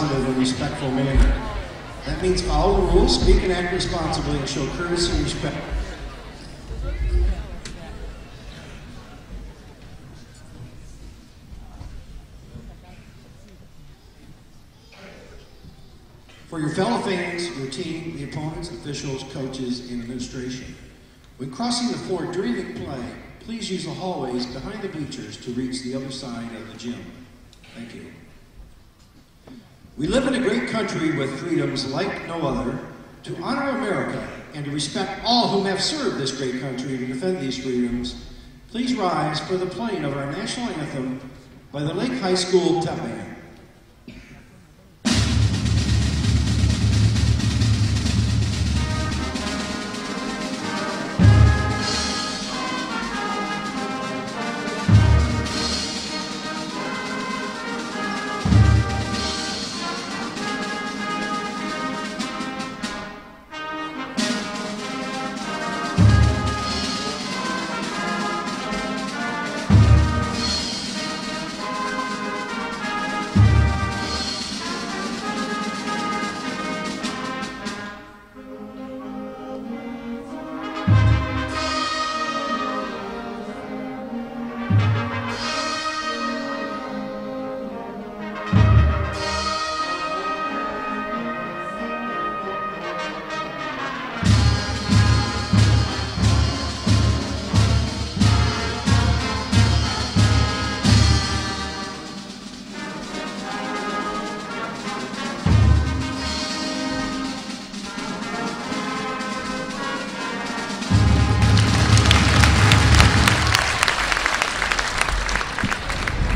positive and respectful manner. That means follow the rules, speak and act responsibly, and show courtesy and respect. For your fellow fans, your team, the opponents, officials, coaches, and administration, when crossing the floor during the play, please use the hallways behind the bleachers to reach the other side of the gym. Thank you. We live in a great country with freedoms like no other. To honor America and to respect all whom have served this great country and defend these freedoms, please rise for the playing of our national anthem by the Lake High School Tep Band.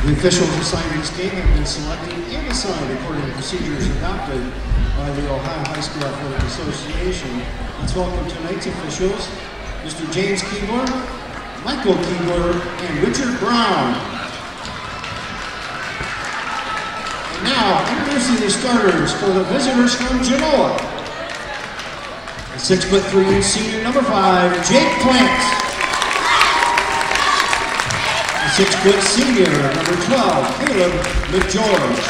The officials assigned to this game have been selected and assigned according to procedures adopted by the Ohio High School Athletic Association. Let's welcome tonight's officials, Mr. James Keebler, Michael Keebler, and Richard Brown. And now, introducing the starters for the visitors from Genoa. The 6'3" senior number 5, Jake Plants. 6' senior, number 12, Caleb McGeorge.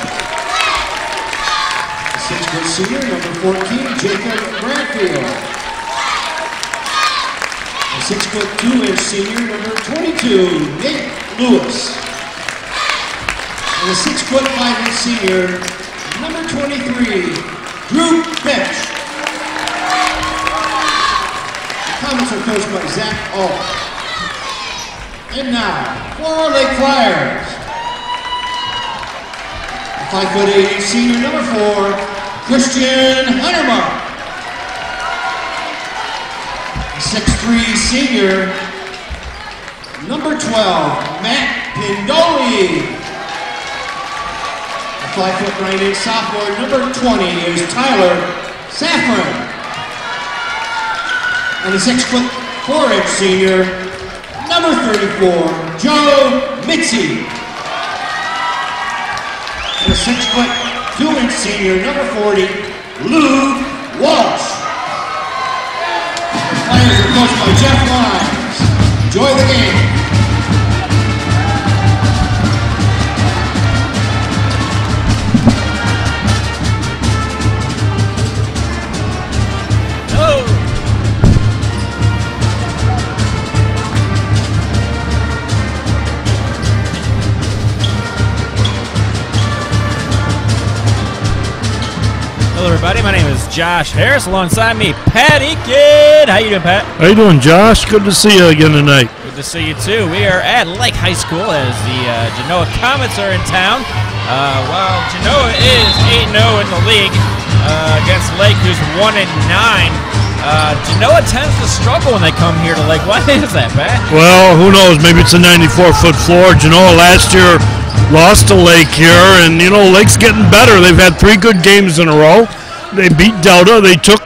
6' senior, number 14, Jacob Bradfield. A 6'2" senior, number 22, Nate Lewis. And a 6'5" senior, number 23, Drew Finch. The comments are coached by Zach Alt. And now, for our Lake Flyers, a 5'8" senior, number 4, Christian Heinermark. A 6'3" senior, number 12, Matt Pindoli. A 5'9" sophomore, number 20, is Tyler Safran. And a 6'4" senior, number 34, Joe Mitzi. And a 6'2" senior, number 40, Lou Walsh. The Flyers are coached by Jeff Lyons. Enjoy the game. Hello everybody, my name is Josh Harris. Alongside me, Pat Eakin. How you doing, Pat? How you doing, Josh? Good to see you again tonight. Good to see you too. We are at Lake High School as the Genoa Comets are in town. While Genoa is 8-0 in the league against Lake, who's 1-9. Genoa tends to struggle when they come here to Lake. Why is that, Pat? Well, who knows? Maybe it's a 94-foot floor. Genoa last year lost to Lake here, and you know, Lake's getting better. They've had 3 good games in a row. They beat Delta, they took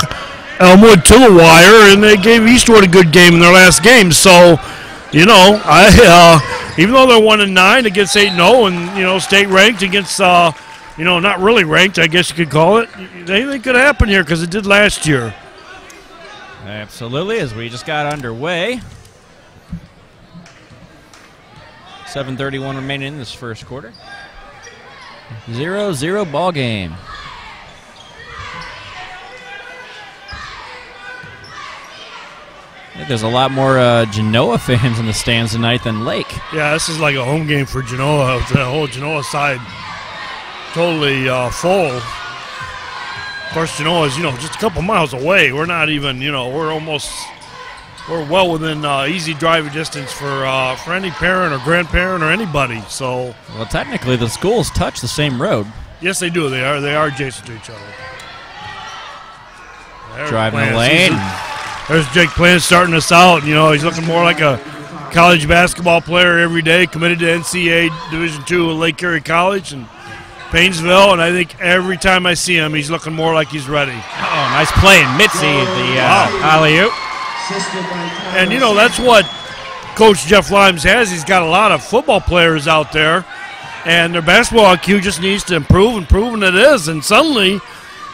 Elmwood to the wire, and they gave Eastwood a good game in their last game. So, you know, even though they're 1-9 against 8-0 and, you know, state ranked against, you know, not really ranked, I guess you could call it, anything could happen here because it did last year. Absolutely, as we just got underway. 7:31 remaining in this first quarter. 0-0 ball game. There's a lot more Genoa fans in the stands tonight than Lake. Yeah, this is like a home game for Genoa. The whole Genoa side totally full. Of course, Genoa is, just a couple miles away. We're not even, we're well within easy driving distance for any parent or grandparent or anybody. So, well, technically, the schools touch the same road. Yes, they do. They are adjacent to each other. Driving the lane. There's Jake Plant starting us out. He's looking more like a college basketball player every day, committed to NCAA Division II at Lake Erie College and Painesville. And I think every time I see him, he's looking more like he's ready. Oh, nice play in Mitzi, the alley-oop. And, that's what Coach Jeff Limes has. He's got a lot of football players out there, and their basketball IQ just needs to improve, and proven it is. And suddenly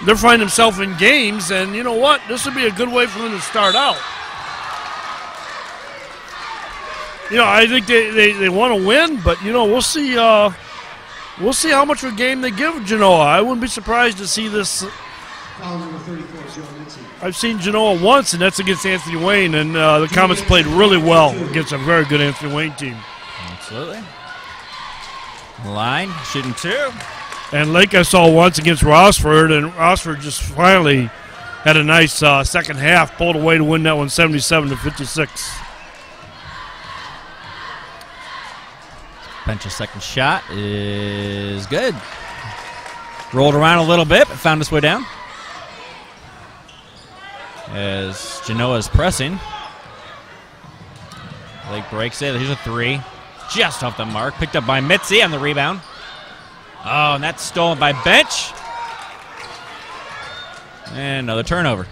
they're finding themselves in games, and you know what? This would be a good way for them to start out. I think they want to win, but, we'll see. We'll see how much of a game they give Genoa. I wouldn't be surprised to see this. I've seen Genoa once, and that's against Anthony Wayne, and the Comets played really well against a very good Anthony Wayne team. Absolutely. Line, shooting two. And Lake I saw once against Rossford, and Rossford just finally had a nice second half, pulled away to win that one 77-56. Bench's second shot is good. Rolled around a little bit, but found its way down. As Genoa is pressing. Lake breaks it. Here's a three. Just off the mark. Picked up by Mitzi on the rebound. Oh, and that's stolen by Bench. And another turnover.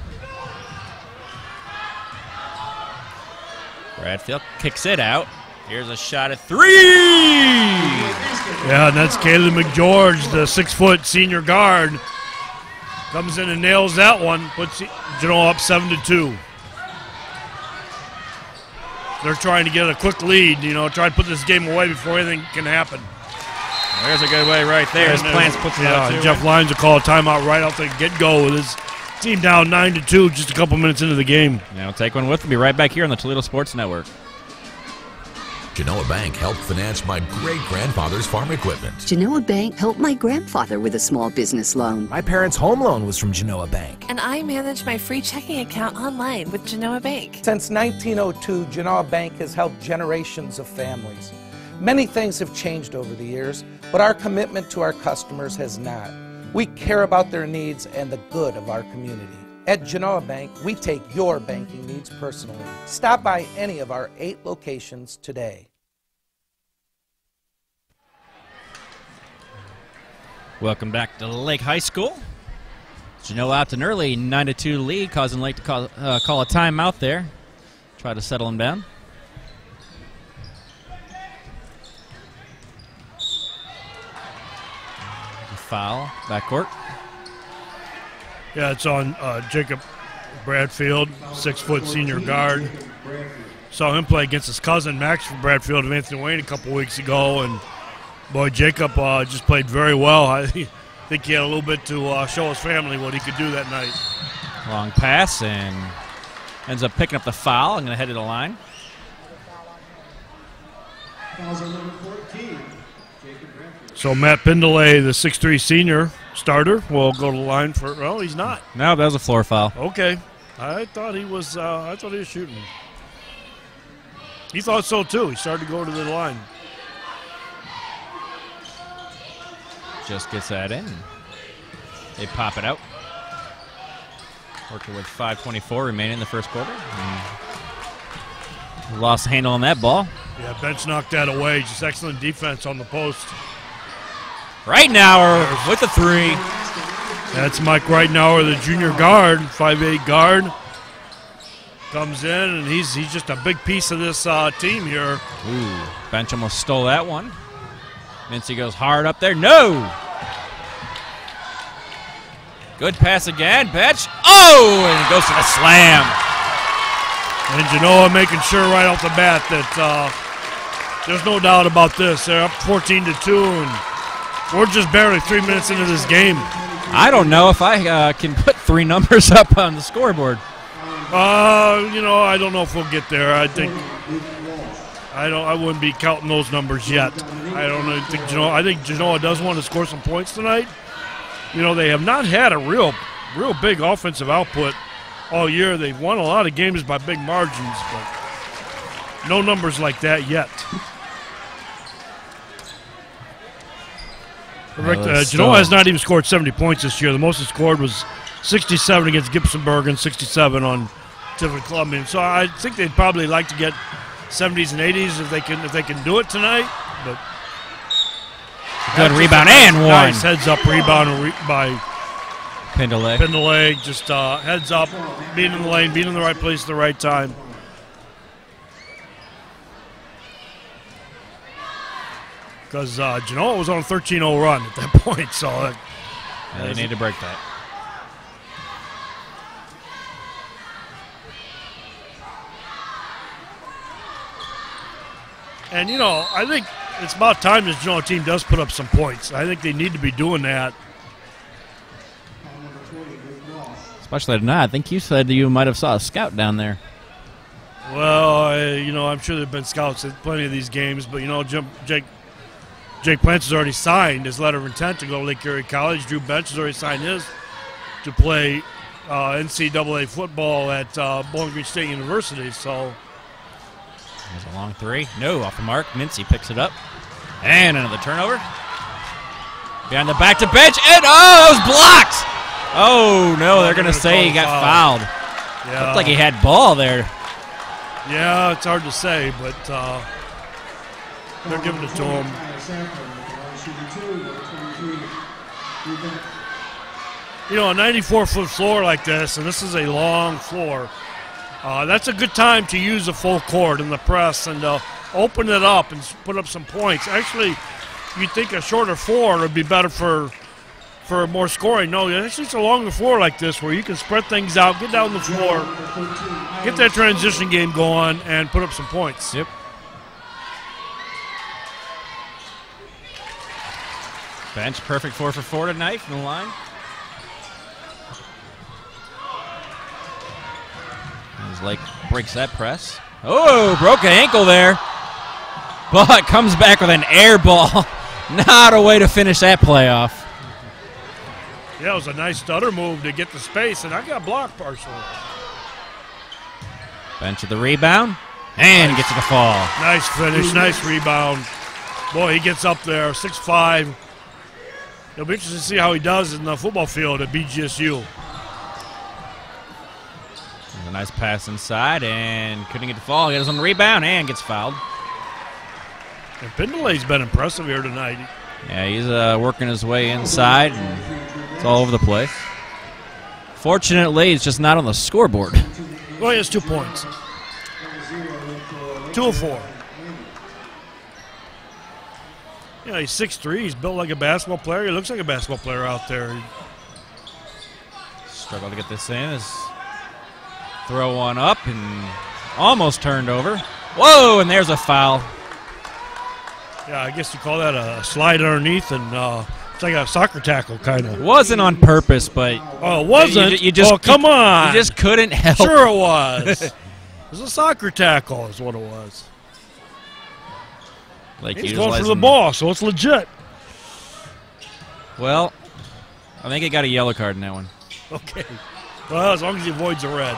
Bradfield kicks it out. Here's a shot at three. Yeah, and that's Caleb McGeorge, the 6-foot senior guard. Comes in and nails that one. Puts Genoa up 7-2. They're trying to get a quick lead, try to put this game away before anything can happen. There's a good way right there. His Plants puts it out too. Jeff Lyons will call a timeout right off the get-go with his team down 9-2 just a couple minutes into the game. Yeah, we'll take one with. We'll be right back here on the Toledo Sports Network. Genoa Bank helped finance my great-grandfather's farm equipment. Genoa Bank helped my grandfather with a small business loan. My parents' home loan was from Genoa Bank. And I manage my free checking account online with Genoa Bank. Since 1902, Genoa Bank has helped generations of families. Many things have changed over the years, but our commitment to our customers has not. We care about their needs and the good of our community. At Genoa Bank, we take your banking needs personally. Stop by any of our 8 locations today. Welcome back to Lake High School. Genoa out to an early 9-2 lead, causing Lake to call a timeout there. Try to settle him down. A foul, backcourt. Yeah, it's on Jacob Bradfield, 6-foot senior guard. Saw him play against his cousin, Max Bradfield of Anthony Wayne, a couple weeks ago. And, boy, Jacob just played very well. I think he had a little bit to show his family what he could do that night. Long pass and ends up picking up the foul. I'm going to head to the line. Fouls on number 14. So Matt Pindelay, the 6'3 senior starter, will go to the line for. Well, he's not. No, that was a floor foul. Okay, I thought he was. I thought he was shooting. He thought so too. He started to go to the line. Just gets that in. They pop it out. Working with 5:24 remaining in the first quarter. And lost the handle on that ball. Yeah, Bench knocked that away. Just excellent defense on the post. Reitnauer with the three. That's Mike Reitnauer, the junior guard, 5'8 guard. Comes in, and he's just a big piece of this team here. Ooh, Bench almost stole that one. Mincy goes hard up there. No! Good pass again. Bench. Oh! And it goes to the slam. And Genoa making sure right off the bat that there's no doubt about this. They're up 14-2, and we're just barely 3 minutes into this game. I don't know if I can put 3 numbers up on the scoreboard. I don't know if we'll get there. I wouldn't be counting those numbers yet. I think Genoa does want to score some points tonight. They have not had a real big offensive output all year. They've won a lot of games by big margins, but no numbers like that yet. Genoa has not even scored 70 points this year. The most it scored was 67 against Gibsonburg and 67 on Tiffin Columbian. So I think they'd probably like to get 70s and 80s if they can do it tonight. But good rebound and one. Nice heads up rebound by Pindalay. Just heads up, being in the lane, being in the right place at the right time. Because Genoa was on a 13-0 run at that point, so they need to break that. And, I think it's about time this Genoa team does put up some points. I think they need to be doing that. Especially tonight. I think you said you might have saw a scout down there. Well, I'm sure there have been scouts at plenty of these games, but, Jake Plants has already signed his letter of intent to go to Lake Erie College. Drew Bench has already signed his to play NCAA football at Bowling Green State University, so... There's a long three. No, off the mark. Mincy picks it up. And another turnover. Behind the back to bench. And, it was blocked! Oh, no, they're going to say he got fouled. Yeah. Looked like he had ball there. Yeah, it's hard to say, but they're giving it to him. A 94-foot floor like this, and this is a long floor, that's a good time to use a full court in the press and open it up and put up some points. Actually, you'd think a shorter floor would be better for more scoring. No, actually it's a longer floor like this where you can spread things out, get down the floor, get that transition game going, and put up some points. Yep. Bench perfect 4 for 4 tonight from the line. As Lake breaks that press. Oh, broke an ankle there. But comes back with an air ball. Not a way to finish that playoff. Yeah, it was a nice stutter move to get the space, and I got blocked partially. Bench of the rebound, and gets it to fall. Nice finish, nice rebound. Boy, he gets up there, 6'5". It'll be interesting to see how he does in the football field at BGSU. There's a nice pass inside, and couldn't get the fall. He gets on the rebound, and gets fouled. And Pindelay's been impressive here tonight. Yeah, he's working his way inside, and it's all over the place. Fortunately, it's just not on the scoreboard. Well, he has 2 points. 2 of 4. Yeah, he's 6'3". He's built like a basketball player. He looks like a basketball player out there. Struggle to get this in. As throw one up and almost turned over. Whoa, and there's a foul. Yeah, I guess you call that a slide underneath, and it's like a soccer tackle, kind of. It wasn't on purpose, but... Oh, it wasn't? You just, come on. You just couldn't help. Sure it was. It was a soccer tackle is what it was. Like he's going for the ball, so it's legit. Well, I think he got a yellow card in that one. Okay. Well, as long as he avoids a red.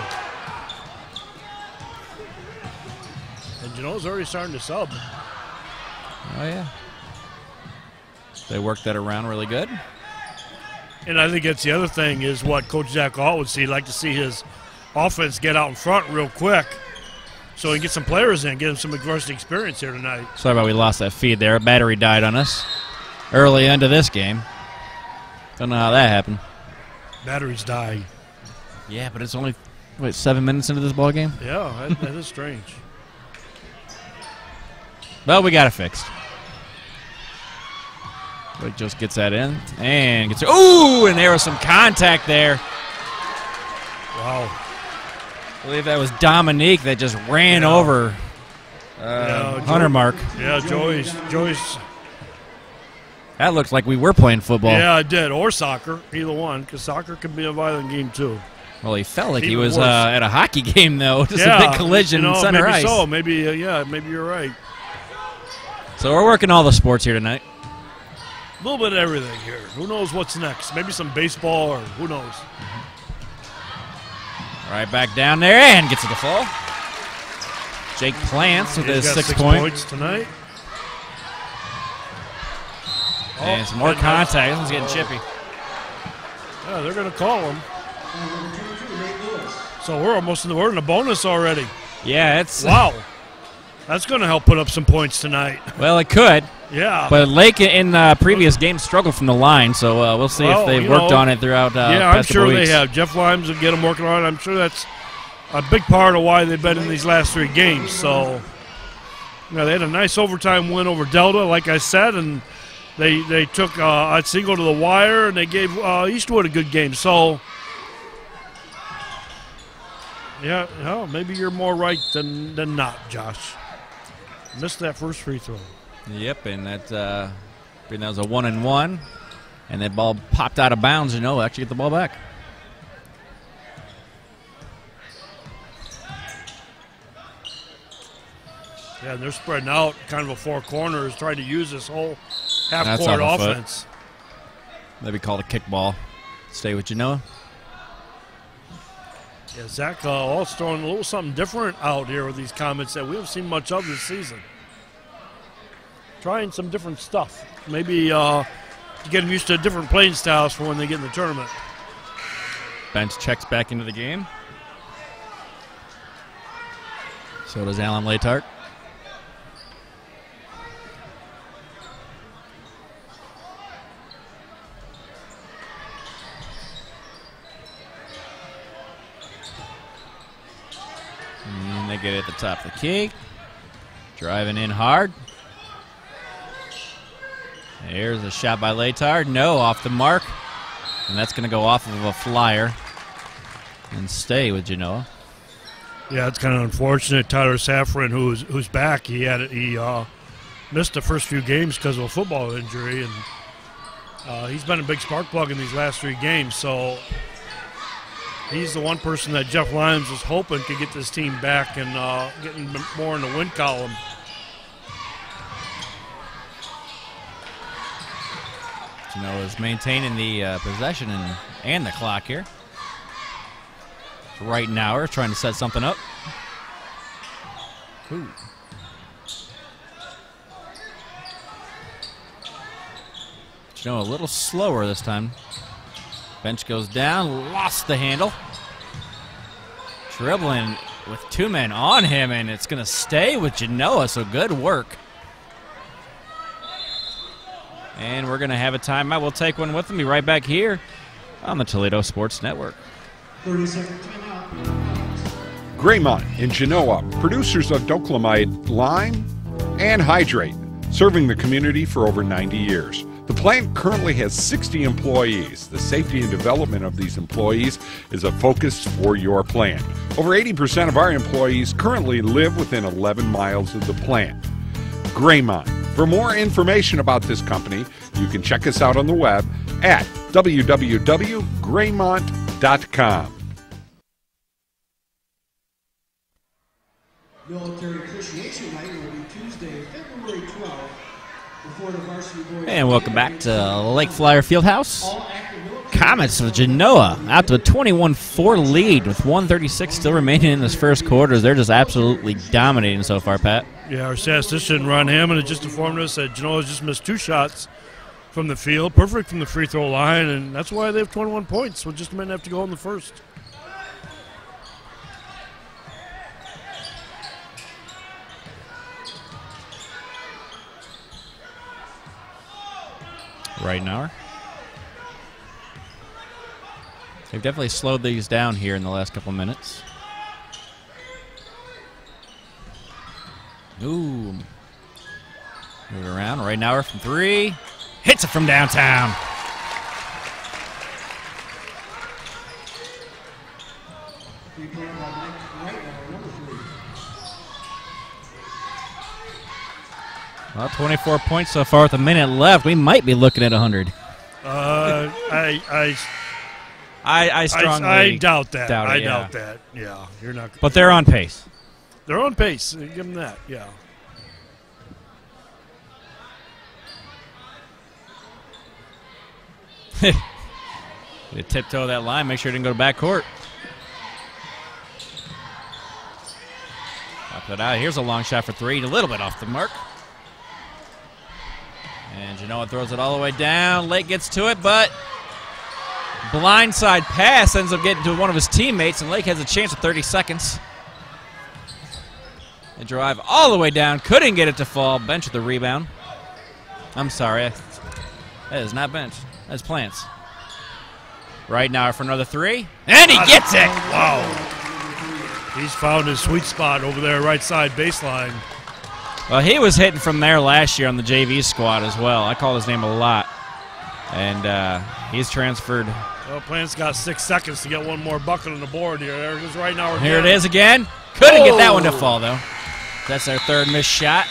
And Genoa's already starting to sub. Oh, yeah. They worked that around really good. And I think that's the other thing is what Coach Zach Alt would see. He'd like to see his offense get out in front real quick so he can get some players in, get him some varsity experience here tonight. Sorry about we lost that feed there. A battery died on us early into this game. Don't know how that happened. Batteries die. Yeah, but it's only, 7 minutes into this ball game? Yeah, that is strange. Well, we got it fixed. Blake just gets that in and gets it. Ooh, and there was some contact there. Wow. I believe that was Dominique that just ran over Hunter Mark. Yeah, Joey's. That looked like we were playing football. Yeah, it did. Or soccer, either one, because soccer can be a violent game too. Well, he felt like he was at a hockey game, though. Just a big collision in center maybe ice. So. Maybe, maybe you're right. So we're working all the sports here tonight. A little bit of everything here. Who knows what's next? Maybe some baseball or who knows. Right back down there and gets it to fall. Jake Plants with his 6 points tonight. And some more contact. This one's getting chippy. Yeah, they're going to call him. So we're in the bonus already. Yeah, it's wow. That's going to help put up some points tonight. Well, it could. Yeah. But Lake in previous games struggled from the line, so we'll see if they've worked on it throughout I'm sure they have. Jeff Limes will get them working on it. I'm sure that's a big part of why they've been in these last 3 games. So, they had a nice overtime win over Delta, like I said, and they took Otsego to the wire, and they gave Eastwood a good game. So, yeah, maybe you're more right than not, Josh. Missed that first free throw. Yep, and that was a 1-and-1, and that ball popped out of bounds. Actually get the ball back. Yeah, and they're spreading out kind of a 4 corners, trying to use this whole half-court offense. That'd be called a kickball. Stay with Genoa. Yeah, Zach also throwing a little something different out here with these comments that we haven't seen much of this season. Trying some different stuff. Maybe to get them used to different playing styles for when they get in the tournament. Bench checks back into the game. So does Alan Latart. And they get it at the top of the key. Driving in hard. There's a shot by Latard. No, off the mark. And that's going to go off of a flyer and stay with Genoa. Yeah, it's kind of unfortunate. Tyler Safran, who's back, he missed the first few games because of a football injury, and he's been a big spark plug in these last 3 games. So he's the one person that Jeff Limes was hoping could get this team back and getting more in the win column. Genoa is maintaining the possession and the clock here. Right now, we're trying to set something up. Ooh. Genoa a little slower this time. Bench goes down, lost the handle. Dribbling with 2 men on him, and it's going to stay with Genoa, so good work. And we're going to have a timeout. We'll take one with them. Be right back here on the Toledo Sports Network. 30-second timeout. Greymont in Genoa, producers of Dolime, lime, and hydrate, serving the community for over 90 years. The plant currently has 60 employees. The safety and development of these employees is a focus for your plant. Over 80% of our employees currently live within 11 miles of the plant. Greymont. For more information about this company, you can check us out on the web at www.greymont.com. Military Appreciation Night will be Tuesday, February 12th. And welcome back to Lake Flyer Fieldhouse. Comets of Genoa out to a 21-4 lead with 1:36 still remaining in this first quarter. They're just absolutely dominating so far, Pat. Yeah, our statistician, Ron Hammond, had just informed us that Genoa's just missed 2 shots from the field, perfect from the free throw line, and that's why they have 21 points with just a minute left to go in the first. Right now. They've definitely slowed these down here in the last couple minutes. Ooh. Move it around. Right now from 3. Hits it from downtown. Well, 24 points so far with a minute left. We might be looking at 100. I strongly I doubt that. doubt it, doubt that. Yeah, you're not. But they're on pace. They're on pace. Give them that. Yeah. They tiptoe that line, make sure it didn't go to back court. Pop it out. Here's a long shot for three, a little bit off the mark. And Genoa throws it all the way down. Lake gets to it, but blindside pass ends up getting to one of his teammates, and Lake has a chance with 30 seconds. They drive all the way down, couldn't get it to fall. Bench with the rebound. I'm sorry. That is not bench. That's Plants. Right now for another three, and he gets it! Wow. He's found his sweet spot over there, right side baseline. Well, he was hitting from there last year on the JV squad as well. I call his name a lot. And he's transferred. Well, Plant's got 6 seconds to get one more bucket on the board here. There it is right now. Here it is again. Couldn't get that one to fall, though. That's their third missed shot.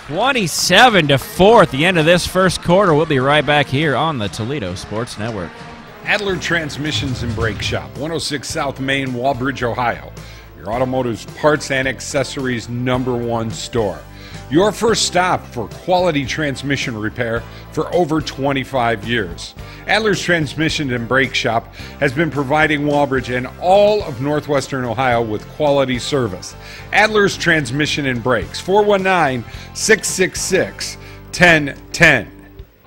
27-4 at the end of this first quarter. We'll be right back here on the Toledo Sports Network. Adler Transmissions and Brake Shop, 106 South Main, Walbridge, Ohio. Your automotive's parts and accessories #1 store. Your first stop for quality transmission repair for over 25 years. Adler's Transmission and Brake Shop has been providing Walbridge and all of northwestern Ohio with quality service. Adler's Transmission and Brakes, 419-666-1010.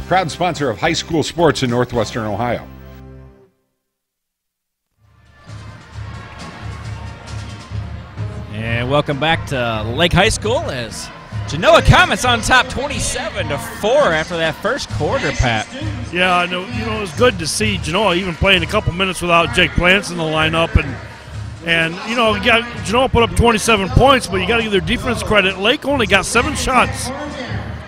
Proud sponsor of high school sports in northwestern Ohio. And welcome back to Lake High School as Genoa Comets on top 27-4 after that first quarter, Pat. Yeah, I know. You know, it was good to see Genoa even playing a couple minutes without Jake Plants in the lineup, and you know, Genoa put up 27 points, but you got to give their defense credit. Lake only got 7 shots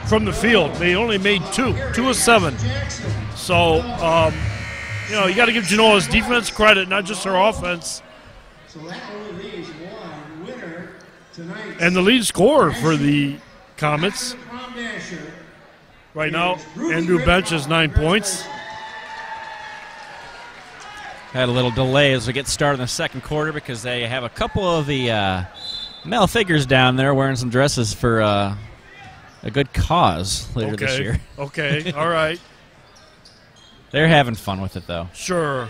from the field. They only made 2 of 7. So, you know, you got to give Genoa's defense credit, not just their offense. And the lead scorer for the Comets right now, Andrew Bench, has 9 points. Had a little delay as we get started in the second quarter because they have a couple of the male figures down there wearing some dresses for a good cause later this year. Okay, all right. They're having fun with it, though. Sure.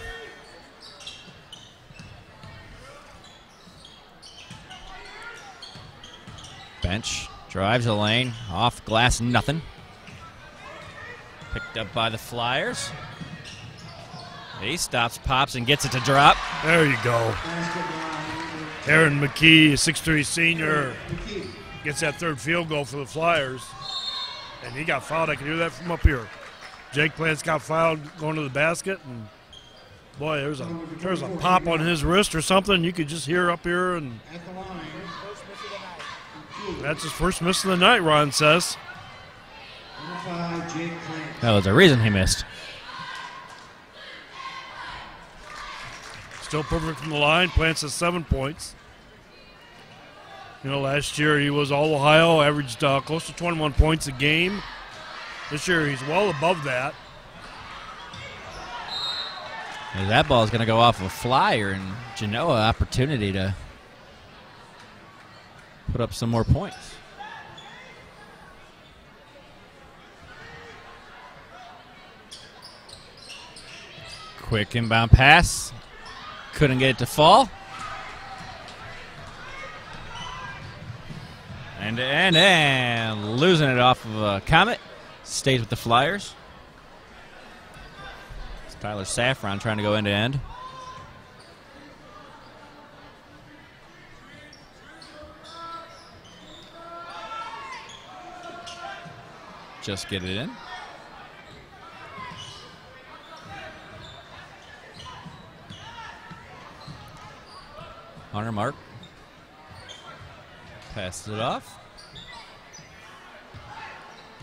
Bench drives the lane, off glass, nothing. Picked up by the Flyers. He stops, pops, and gets it to drop. There you go. Aaron McKee, 6'3" senior, gets that third field goal for the Flyers. And he got fouled. I can hear that from up here. Jake Plants got fouled going to the basket, and boy, there's a pop on his wrist or something. You could just hear up here, and that's his first miss of the night, Ron says. That was the reason he missed. Still perfect from the line. Plants has 7 points. You know, last year he was All Ohio, averaged close to 21 points a game. This year he's well above that. And that ball is going to go off a Flyer, and Genoa opportunity to put up some more points. Quick inbound pass. Couldn't get it to fall. And losing it off of a Comet. Stays with the Flyers. It's Tyler Saffron trying to go end to end. Just get it in. Hunter Mark passes it off.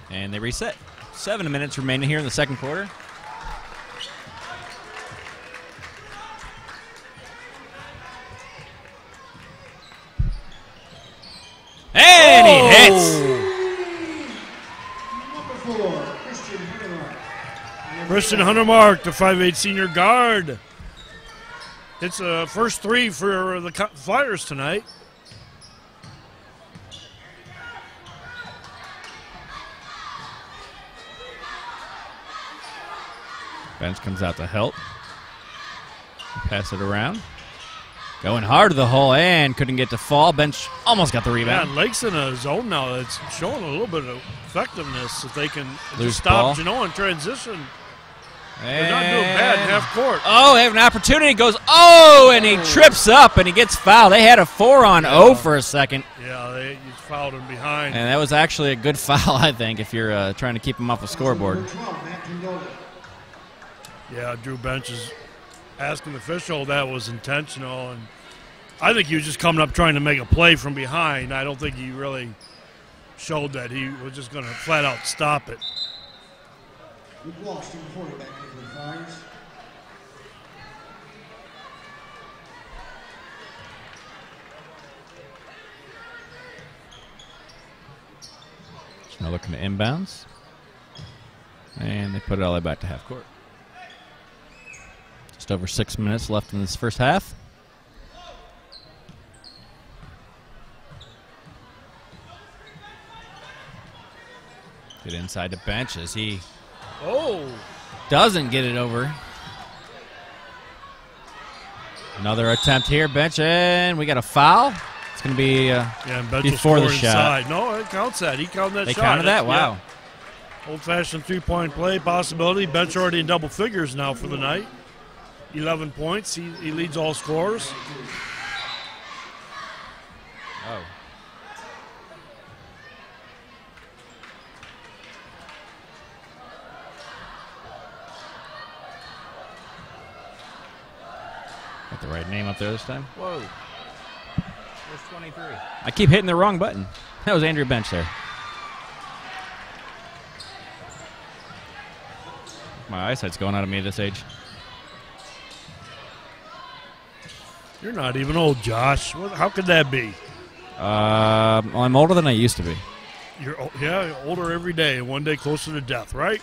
And they reset. 7 minutes remaining here in the second quarter. And he hits. Christian Huntermark, the 5'8" senior guard. It's a first three for the Flyers tonight. Bench comes out to help. Pass it around. Going hard to the hole and couldn't get to fall. Bench almost got the rebound. Yeah, Lake's in a zone now that's showing a little bit of effectiveness. If they can Loose just stop ball. Genoa in transition. And They're not doing bad in half court. Oh, they have an opportunity. Goes, and he trips up and he gets fouled. They had a 4-on-0 for a second. Yeah, they fouled him behind. And that was actually a good foul, I think, if you're trying to keep him off the scoreboard. Yeah, Drew Bench is asking the official that was intentional. And I think he was just coming up trying to make a play from behind. I don't think he really showed that he was just going to flat out stop it. Luke Walsh, quarterback for the Flyers. Now looking to inbounds. And they put it all the way back to half court. Just over 6 minutes left in this first half. Get inside the bench as he doesn't get it over. Another attempt here, Bench, and we got a foul. It's going to be before the shot. Inside. No, it counts that. He counted that They shot. counted that? Wow. Yeah. Old-fashioned three-point play possibility. Bench already in double figures now for the night. 11 points. He leads all scorers. Oh. Got the right name up there this time. Whoa. There's 23. I keep hitting the wrong button. That was Andrew Bench there. My eyesight's going out of me at this age. You're not even old, Josh. How could that be? Well, I'm older than I used to be. You're older every day, and one day closer to death, right?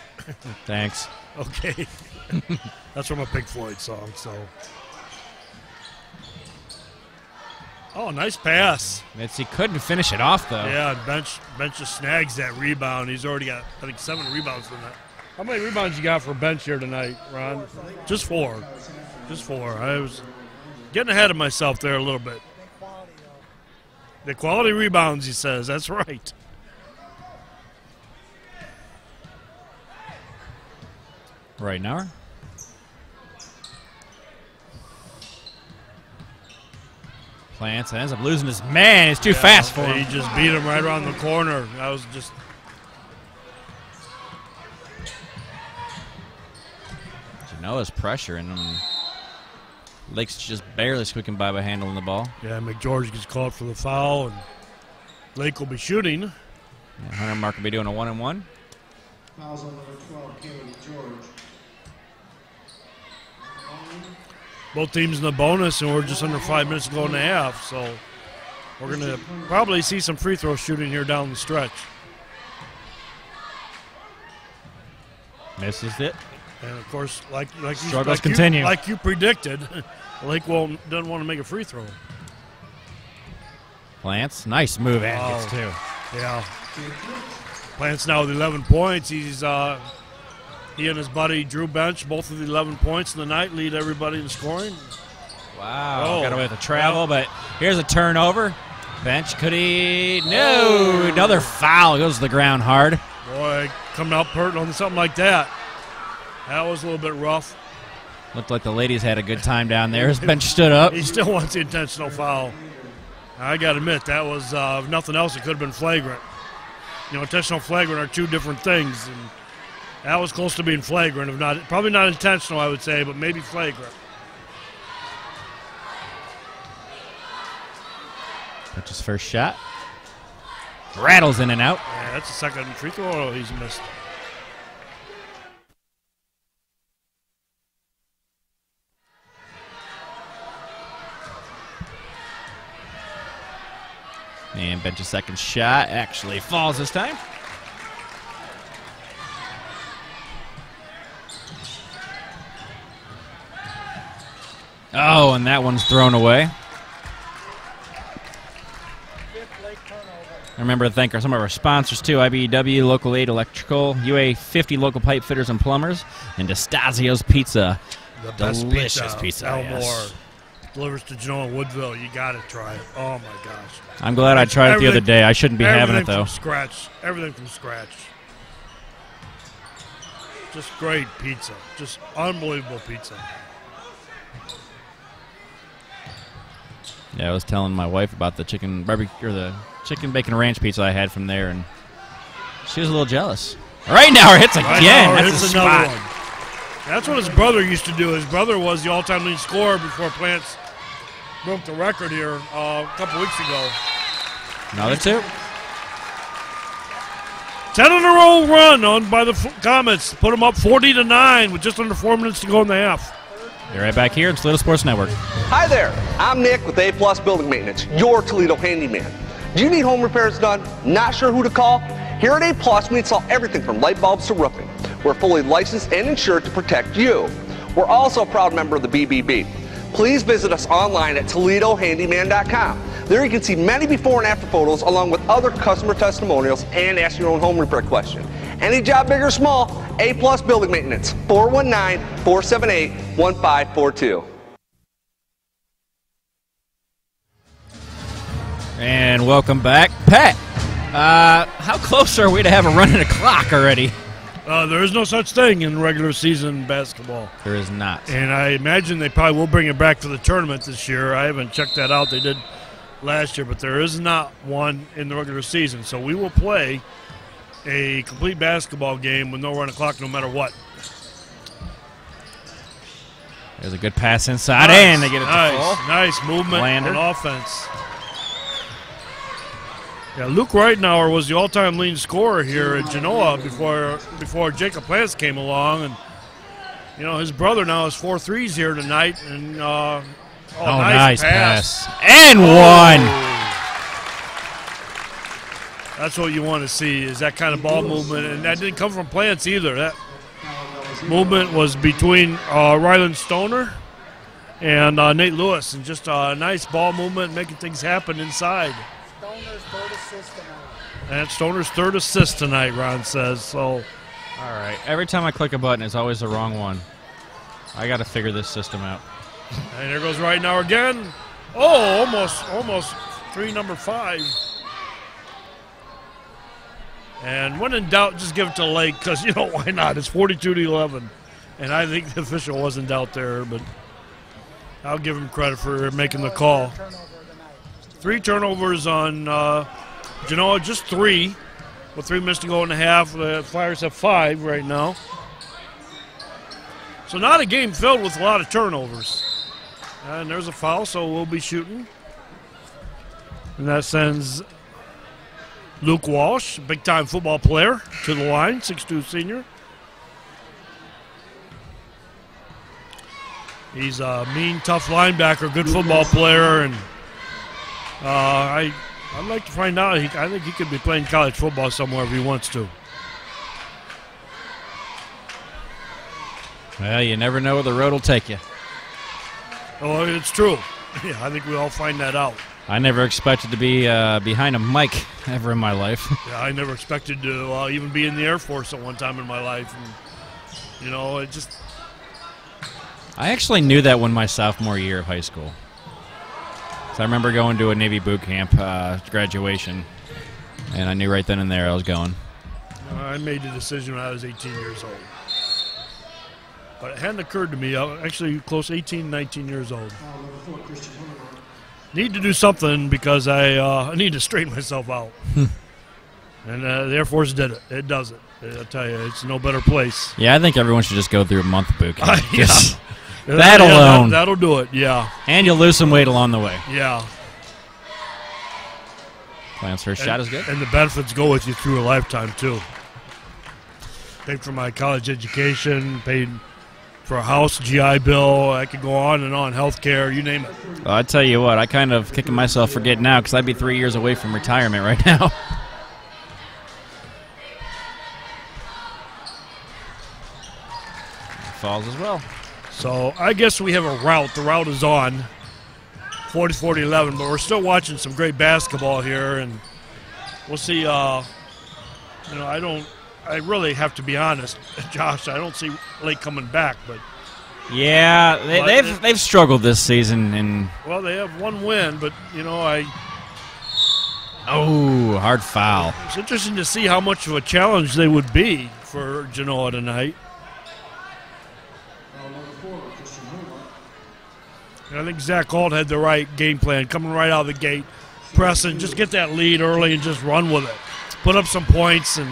Thanks. Okay. That's from a Pink Floyd song, so. Oh, nice pass. He couldn't finish it off, though. Yeah, Bench just snags that rebound. He's already got, I think, 7 rebounds for that. How many rebounds you got for Bench here tonight, Ron? Just 4. Just 4. I was getting ahead of myself there a little bit. The quality rebounds, he says. That's right. Right now. Plants ends up losing his man. It's too fast for him. He just beat him right around the corner. That was just. Genoa's pressuring him. Lake's just barely squeaking by handling the ball. Yeah, McGeorge gets called for the foul, and Lake will be shooting. Yeah, Huntermark will be doing a 1-and-1. Fouls on number 12, Caleb George. Both teams in the bonus, and we're just under 5 minutes to go in the half, so we're going to probably see some free throw shooting here down the stretch. Misses it. And of course, like you predicted, Lake doesn't want to make a free throw. Plants, nice move, and gets 2. Yeah. Plants now with 11 points. He and his buddy Drew Bench, both of the 11 points in the night, lead everybody in scoring. Wow, got away with the travel, but here's a turnover. Bench, could he? No, another foul. Goes to the ground hard. Boy, coming out pert on something like that. That was a little bit rough. Looked like the ladies had a good time down there. His Bench stood up. He still wants the intentional foul. I got to admit, that was, if nothing else, it could have been flagrant. Intentional flagrant are 2 different things, and that was close to being flagrant. Probably not intentional, I would say, but maybe flagrant. Bench's first shot. Rattles in and out. Yeah, that's the second free throw he's missed. And Bench's second shot actually falls this time. Oh, and that one's thrown away. I remember to thank some of our sponsors, too. IBEW, Local 8 Electrical, UA 50 Local Pipe Fitters and Plumbers, and DeStasio's Pizza. The best Delicious pizza, Elmore. yes. Delivers to Genoa Woodville. You got to try it. Oh, my gosh. I'm glad I tried it the other day. I shouldn't be having it, though. From scratch. Everything from scratch. Just great pizza. Just unbelievable pizza. Yeah, I was telling my wife about the chicken barbecue or the chicken bacon ranch pizza I had from there, and she was a little jealous. Right now, it hits again. That's another one. That's what his brother used to do. His brother was the all-time leading scorer before Plants broke the record here a couple weeks ago. Another two. 10 in a row run on by the Comets. Put them up 40-9 with just under 4 minutes to go in the half. You're right back here at Toledo Sports Network. Hi there. I'm Nick with A+ Building Maintenance, your Toledo handyman. Do you need home repairs done? Not sure who to call? Here at A+, we install everything from light bulbs to roofing. We're fully licensed and insured to protect you. We're also a proud member of the BBB. Please visit us online at ToledoHandyman.com. There you can see many before and after photos along with other customer testimonials and ask your own home repair question. Any job big or small, A+ Building Maintenance, 419-478-1542. And welcome back. Pat, how close are we to have a running a clock already? There is no such thing in regular season basketball. There is not. And I imagine they probably will bring it back for the tournament this year. I haven't checked that out. They did last year, but there is not one in the regular season. So we will play a complete basketball game with no run clock no matter what. There's a good pass inside, and they get it to full. Nice movement Lander. on offense. Yeah, Luke Reitenauer was the all-time leading scorer here at Genoa before Jacob Plants came along, and you know his brother now has 4 threes here tonight. And nice pass. And one. That's what you want to see is that kind of ball movement, and that didn't come from Plants either. That movement was between Ryland Stoner and Nate Lewis, and just a nice ball movement, making things happen inside. Stoner's third assist tonight. And Stoner's third assist tonight, Ron says. So, all right. Every time I click a button, it's always the wrong one. I got to figure this system out. And there goes Reitenauer again. Oh, almost three, number 5. And when in doubt, just give it to Lake because, you know, why not? It's 42-11. And I think the official wasn't out there, but I'll give him credit for making the call. 3 turnovers on Genoa, just 3. With 3 minutes to go in the half. The Flyers have 5 right now. So not a game filled with a lot of turnovers. And there's a foul, so we'll be shooting. And that sends Luke Walsh, big-time football player, to the line, 6'2" senior. He's a mean, tough linebacker, good football player, and I'd like to find out. I think he could be playing college football somewhere if he wants to. Well, you never know where the road will take you. Oh, it's true. Yeah, I think we all find that out. I never expected to be behind a mic ever in my life. Yeah, I never expected to even be in the Air Force at one time in my life. And, you know, it just... I actually knew that when my sophomore year of high school. So I remember going to a Navy boot camp graduation, and I knew right then and there I was going. I made the decision when I was 18 years old. But it hadn't occurred to me. I was actually close 18, 19 years old. Need to do something because I need to straighten myself out. And the Air Force did it. It does it. I'll tell you, it's no better place. Yeah, I think everyone should just go through a month boot camp. Yeah. That alone. That'll do it, yeah. And you'll lose some weight along the way. Yeah. Plans first shot is good. And the benefits go with you through a lifetime, too. Paid for my college education, paid for a house, GI Bill. I could go on and on, health care, you name it. Well, I tell you what, I kind of kicking myself for getting out because I'd be 3 years away from retirement right now. Falls as well. So I guess we have a route. The route is on 40-40-11, but we're still watching some great basketball here, and we'll see. I really have to be honest, Josh. I don't see Lake coming back, but yeah, they've struggled this season, and well, they have one win, but hard foul. It's interesting to see how much of a challenge they would be for Genoa tonight. And I think Zach Ault had the right game plan, coming right out of the gate, pressing, just get that lead early and just run with it. Put up some points, and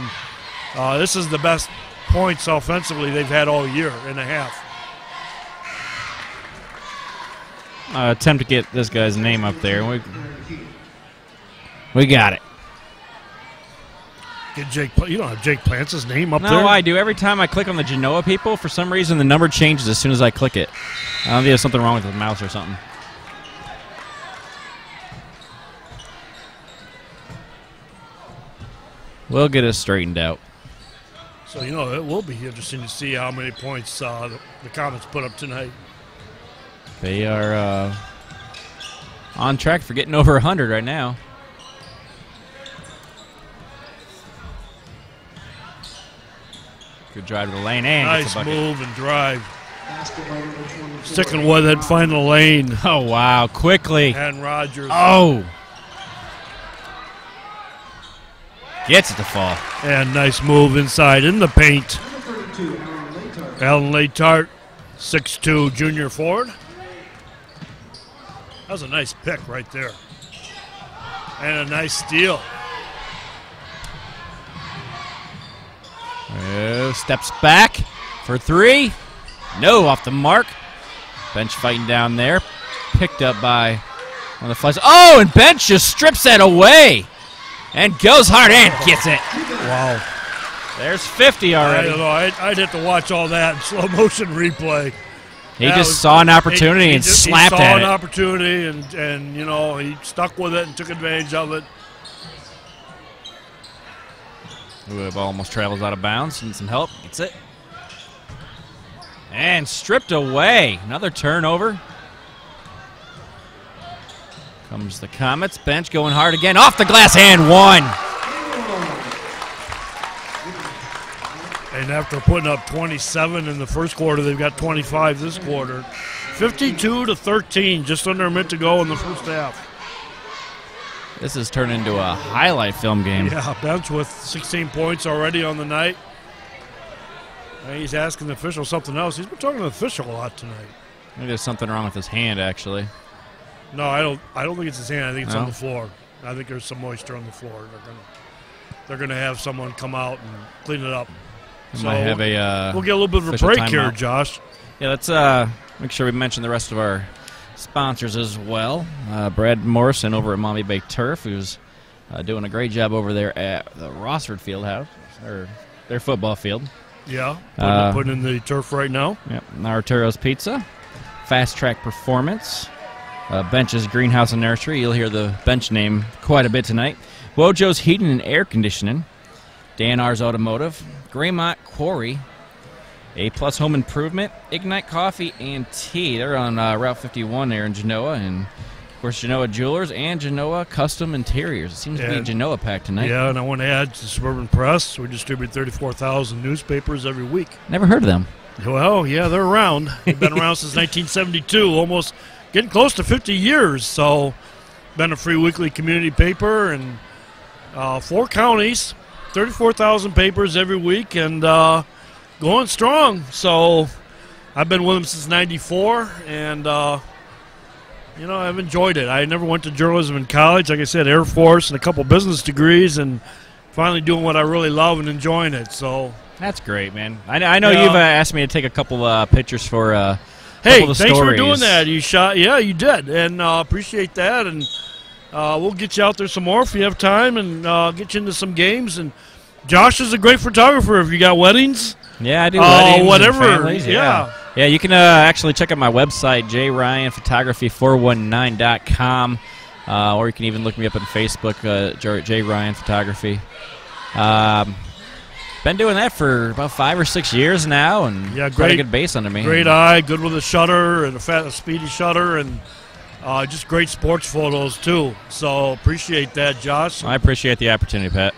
this is the best points offensively they've had all year and a half. Attempt to get this guy's name up there. We got it. Get Jake. You don't have Jake Plance's name up there? No, I do. Every time I click on the Genoa people, for some reason the number changes as soon as I click it. I don't think there's something wrong with the mouse or something. We'll get it straightened out. So, it will be interesting to see how many points the Comets put up tonight. They are on track for getting over 100 right now. Good drive to the lane and nice move and drive. Sticking with it, find the lane. Oh, wow, quickly. And Rogers. Oh. Gets it to fall. And nice move inside in the paint. Alan Latart, 6'2", junior forward. That was a nice pick right there. And a nice steal. Steps back for three. No, off the mark. Bench fighting down there. Picked up by one of the flies. Oh, and Bench just strips that away. And goes hard and gets it. Wow. There's 50 already. I don't know. I'd have to watch all that in slow motion replay. He just saw an opportunity and slapped at it. He saw an opportunity and he stuck with it and took advantage of it. The ball almost travels out of bounds. Needs some help. Gets it. And stripped away. Another turnover. Comes the Comets. Bench going hard again. Off the glass and one. And after putting up 27 in the first quarter, they've got 25 this quarter. 52-13, just under a minute to go in the first half. This has turned into a highlight film game. Yeah, Bench with 16 points already on the night. And he's asking the official something else. He's been talking to the official a lot tonight. Maybe there's something wrong with his hand, actually. No, I don't think it's his hand. I think it's on the floor. I think there's some moisture on the floor. They're gonna have someone come out and clean it up. We might have we'll get a little bit of a break here, Josh. Yeah, let's make sure we mention the rest of our sponsors as well. Brad Morrison over at Maumee Bay Turf, who's doing a great job over there at the Rossford Fieldhouse, or their football field. Yeah, putting in the turf right now. Yep, Arturos Pizza, Fastrac Performance, Bench's Greenhouse and Nursery. You'll hear the Bench name quite a bit tonight. Wojo's Heating and Air Conditioning, Dan R's Automotive, Greymont Quarry, A-Plus Home Improvement, Ignite Coffee and Tea. They're on Route 51 there in Genoa, and of course Genoa Jewelers and Genoa Custom Interiors. It seems to be a Genoa pack tonight. Yeah, and I want to add to Suburban Press. We distribute 34,000 newspapers every week. Never heard of them. Well, yeah, they're around. They've been around since 1972, almost getting close to 50 years. So, been a free weekly community paper in 4 counties, 34,000 papers every week, and going strong. So, I've been with them since '94, and I've enjoyed it. I never went to journalism in college. Like I said, Air Force and a couple business degrees, and finally doing what I really love and enjoying it. So that's great, man. I know you've asked me to take a couple pictures for hey, couple of thanks stories. for doing that. You you did, and appreciate that. And we'll get you out there some more if you have time, and get you into some games. And Josh is a great photographer. If you got weddings, yeah, I do weddings, whatever. And families, yeah. Yeah, you can actually check out my website, jryanphotography419.com, or you can even look me up on Facebook, J. Ryan Photography. Been Been doing that for about 5 or 6 years now, and quite a good base under me. Great eye, good with a shutter and a speedy shutter, and just great sports photos too. So appreciate that, Josh. I appreciate the opportunity, Pat.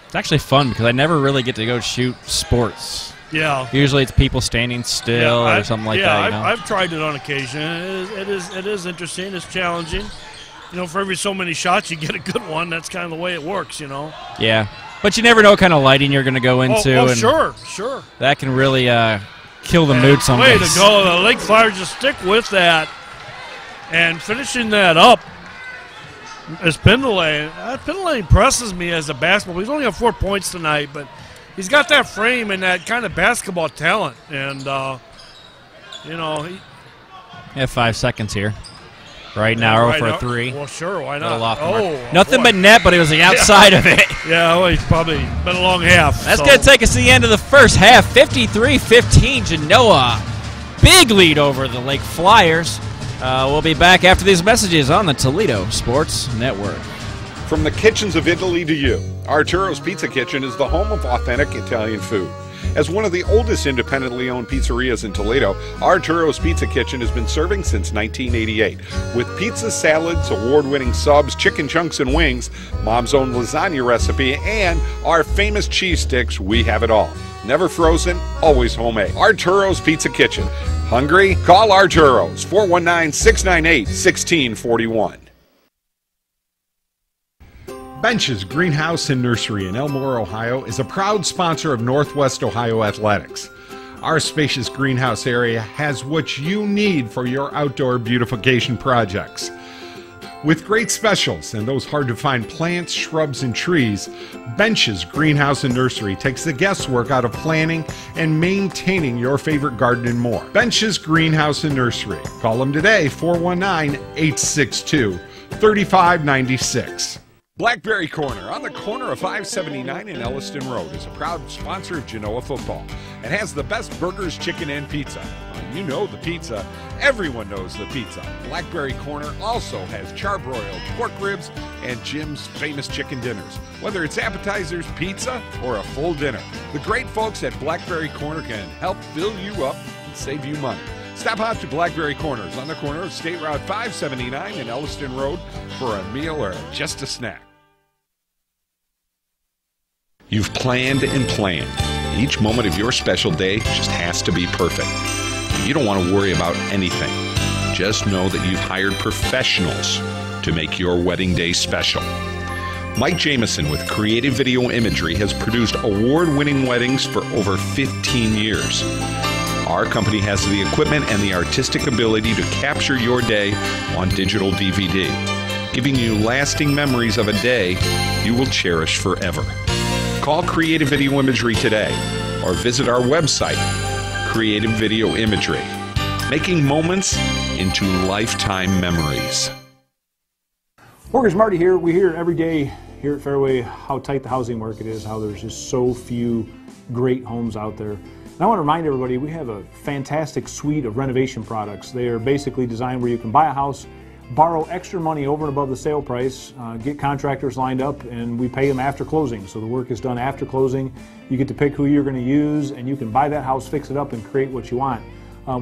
It's actually fun because I never really get to go shoot sports. Yeah. Usually it's people standing still or something like that. You know? I've tried it on occasion. It is interesting. It's challenging. You know, for every so many shots you get a good one. That's kind of the way it works, you know. Yeah. But you never know what kind of lighting you're going to go into. Oh, and sure. That can really kill the mood some Way days. to go. The Lake Flyers just stick with that. And finishing that up is Pindalay. Pindalay impresses me as a basketball. He's only got 4 points tonight, but he's got that frame and that kind of basketball talent. And, you know, he... Yeah, 5 seconds here. Right now, for a 3. Well, sure, why not? Nothing but net, but it was the outside of it. Yeah, well, he's probably been a long half. That's going to take us to the end of the first half. 53-15, Genoa. Big lead over the Lake Flyers. We'll be back after these messages on the Toledo Sports Network. From the kitchens of Italy to you, Arturos Pizza Kitchen is the home of authentic Italian food. As one of the oldest independently owned pizzerias in Toledo, Arturo's Pizza Kitchen has been serving since 1988. With pizza, salads, award-winning subs, chicken chunks and wings, Mom's own lasagna recipe, and our famous cheese sticks, we have it all. Never frozen, always homemade. Arturo's Pizza Kitchen. Hungry? Call Arturo's, 419-698-1641. Bench's Greenhouse and Nursery in Elmore, Ohio is a proud sponsor of Northwest Ohio Athletics. Our spacious greenhouse area has what you need for your outdoor beautification projects. With great specials and those hard-to-find plants, shrubs, and trees, Bench's Greenhouse and Nursery takes the guesswork out of planning and maintaining your favorite garden and more. Bench's Greenhouse and Nursery. Call them today, 419-862-3596. Blackberry Corner, on the corner of 579 and Elliston Road, is a proud sponsor of Genoa football and has the best burgers, chicken, and pizza. You know the pizza. Everyone knows the pizza. Blackberry Corner also has charbroiled pork ribs and Jim's famous chicken dinners. Whether it's appetizers, pizza, or a full dinner, the great folks at Blackberry Corner can help fill you up and save you money. Stop out to Blackberry Corners on the corner of State Route 579 and Elliston Road for a meal or just a snack. You've planned and planned. Each moment of your special day just has to be perfect. You don't want to worry about anything. Just know that you've hired professionals to make your wedding day special. Mike Jameson with Creative Video Imagery has produced award-winning weddings for over 15 years. Our company has the equipment and the artistic ability to capture your day on digital DVD, giving you lasting memories of a day you will cherish forever. Call Creative Video Imagery today or visit our website, Creative Video Imagery, making moments into lifetime memories. Mortgage Marty here. We hear every day here at Fairway how tight the housing market is, how there's just so few great homes out there. And I want to remind everybody we have a fantastic suite of renovation products. They are basically designed where you can buy a house, borrow extra money over and above the sale price, get contractors lined up, and we pay them after closing. So the work is done after closing. You get to pick who you're going to use, and you can buy that house, fix it up, and create what you want.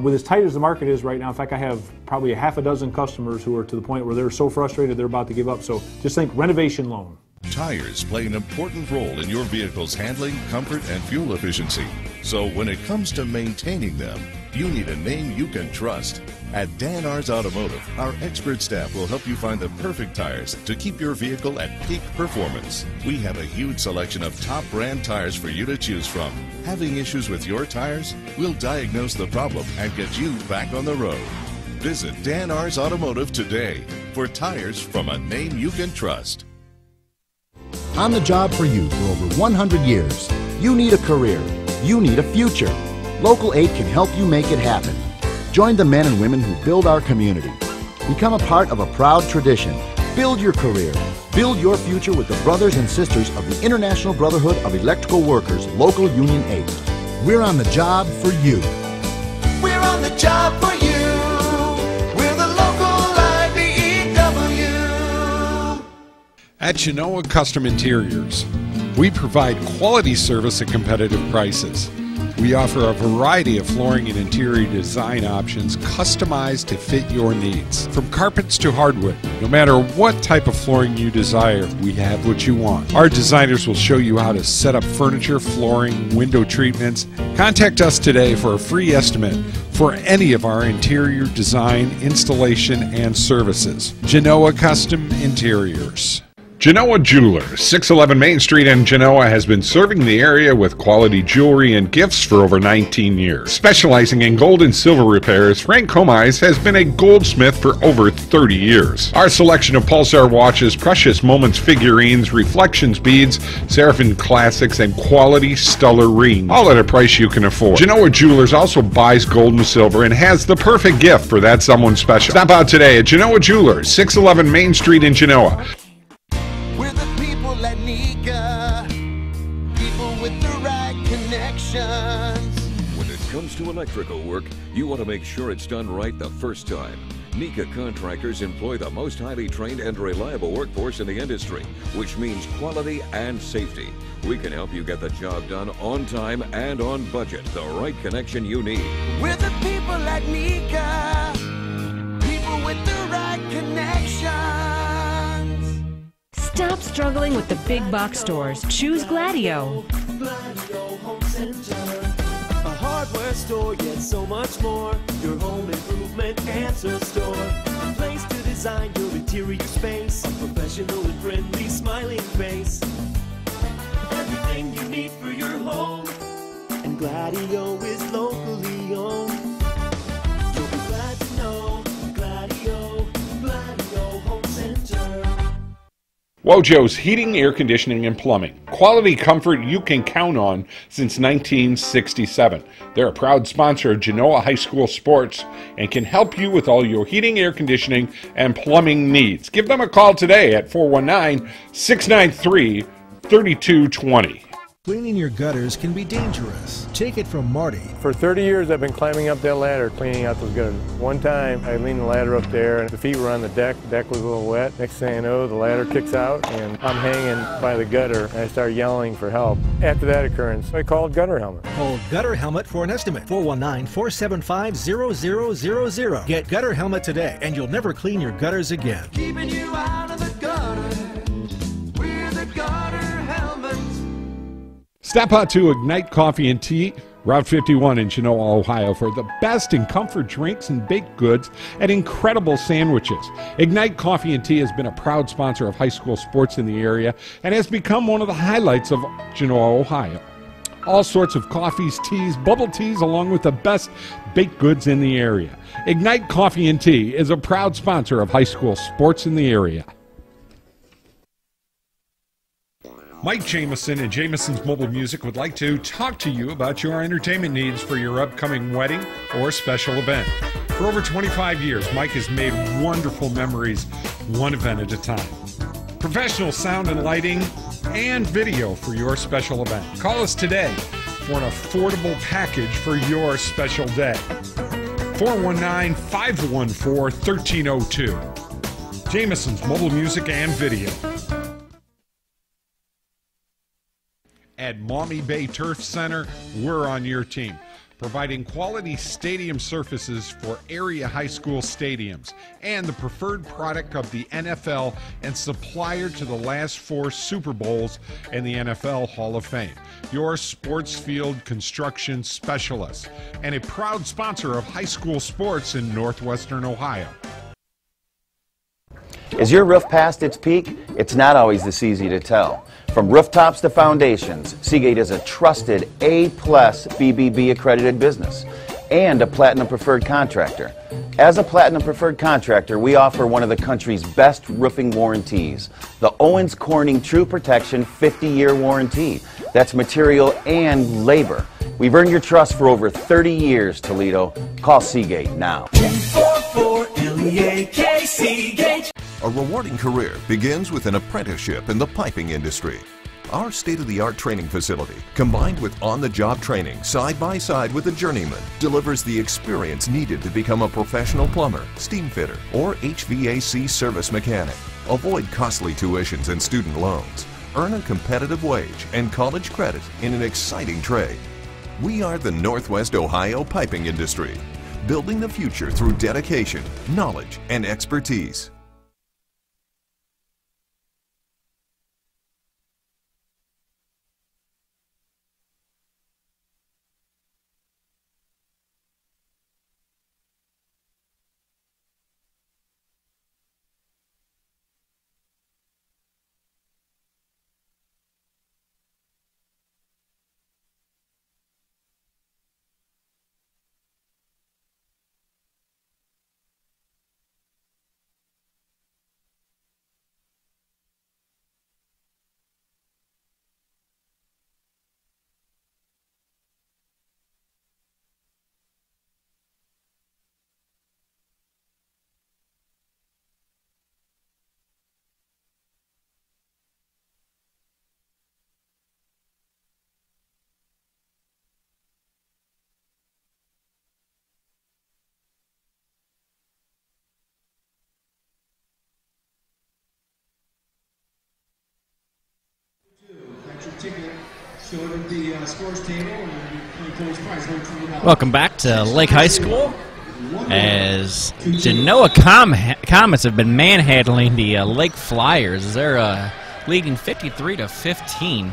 With as tight as the market is right now, in fact, I have probably a half a dozen customers who are to the point where they're so frustrated they're about to give up. So just think renovation loan. Tires play an important role in your vehicle's handling, comfort, and fuel efficiency. So when it comes to maintaining them, you need a name you can trust. At Dan R's Automotive, our expert staff will help you find the perfect tires to keep your vehicle at peak performance. We have a huge selection of top brand tires for you to choose from. Having issues with your tires? We'll diagnose the problem and get you back on the road. Visit Dan R's Automotive today for tires from a name you can trust. On the job for you for over 100 years. You need a career. You need a future. Local 8 can help you make it happen. Join the men and women who build our community. Become a part of a proud tradition. Build your career. Build your future with the brothers and sisters of the International Brotherhood of Electrical Workers, Local Union 8. We're on the job for you. We're on the job for you. We're the local IBEW. At Genoa Custom Interiors, we provide quality service at competitive prices. We offer a variety of flooring and interior design options customized to fit your needs. From carpets to hardwood, no matter what type of flooring you desire, we have what you want. Our designers will show you how to set up furniture, flooring, window treatments. Contact us today for a free estimate for any of our interior design, installation, and services. Genoa Custom Interiors. Genoa Jeweler, 611 Main Street in Genoa, has been serving the area with quality jewelry and gifts for over 19 years. Specializing in gold and silver repairs, Frank Comise has been a goldsmith for over 30 years. Our selection of Pulsar watches, Precious Moments figurines, Reflections beads, Seraphim classics, and quality stellar rings, all at a price you can afford. Genoa Jewelers also buys gold and silver and has the perfect gift for that someone special. Stop out today at Genoa Jewelers, 611 Main Street in Genoa. Comes to electrical work, you want to make sure it's done right the first time. Nika contractors employ the most highly trained and reliable workforce in the industry, which means quality and safety. We can help you get the job done on time and on budget, the right connection you need. We're the people at Nika, people with the right connections. Stop struggling with the big box stores. Choose Gladio. Gladio Home Center. A hardware store, yet so much more. Your home improvement answer store. A place to design your interior space. A professional and friendly smiling face. Everything you need for your home. And Gladio is locally owned. You'll be glad to know Gladio Home Center. Wojo's Heating, Air Conditioning, and Plumbing. Quality comfort you can count on since 1967. They're a proud sponsor of Genoa High School sports and can help you with all your heating, air conditioning, and plumbing needs. Give them a call today at 419-693-3220. Cleaning your gutters can be dangerous. Take it from Marty. For 30 years I've been climbing up that ladder cleaning out those gutters. One time I leaned the ladder up there and the feet were on the deck was a little wet. Next thing I know, the ladder kicks out and I'm hanging by the gutter and I start yelling for help. After that occurrence, I called Gutter Helmet. Call Gutter Helmet for an estimate. 419-475-0000. Get Gutter Helmet today and you'll never clean your gutters again. Keeping you out of the gutter. We're the Gutter Helmets. Stop out to Ignite Coffee and Tea, Route 51 in Genoa, Ohio, for the best in comfort drinks and baked goods and incredible sandwiches. Ignite Coffee and Tea has been a proud sponsor of high school sports in the area and has become one of the highlights of Genoa, Ohio. All sorts of coffees, teas, bubble teas, along with the best baked goods in the area. Ignite Coffee and Tea is a proud sponsor of high school sports in the area. Mike Jameson and Jameson's Mobile Music would like to talk to you about your entertainment needs for your upcoming wedding or special event. For over 25 years, Mike has made wonderful memories, one event at a time. Professional sound and lighting and video for your special event. Call us today for an affordable package for your special day. 419-514-1302. Jameson's Mobile Music and Video. At Maumee Bay Turf Center, we're on your team, providing quality stadium surfaces for area high school stadiums and the preferred product of the NFL and supplier to the last 4 Super Bowls and the NFL Hall of Fame. Your sports field construction specialist and a proud sponsor of high school sports in northwestern Ohio. Is your roof past its peak? It's not always this easy to tell. From rooftops to foundations, Seagate is a trusted A-plus BBB accredited business and a Platinum Preferred contractor. As a Platinum Preferred contractor, we offer one of the country's best roofing warranties, the Owens Corning True Protection 50-year warranty. That's material and labor. We've earned your trust for over 30 years, Toledo. Call Seagate now. 244-LEAK Seagate. A rewarding career begins with an apprenticeship in the piping industry. Our state-of-the-art training facility, combined with on-the-job training side by side with a journeyman, delivers the experience needed to become a professional plumber, steam fitter, or HVAC service mechanic. Avoid costly tuitions and student loans. Earn a competitive wage and college credit in an exciting trade. We are the Northwest Ohio piping industry, building the future through dedication, knowledge, and expertise. Welcome back to Lake High School, as Genoa Comets have been manhandling the Lake Flyers. They're leading 53-15.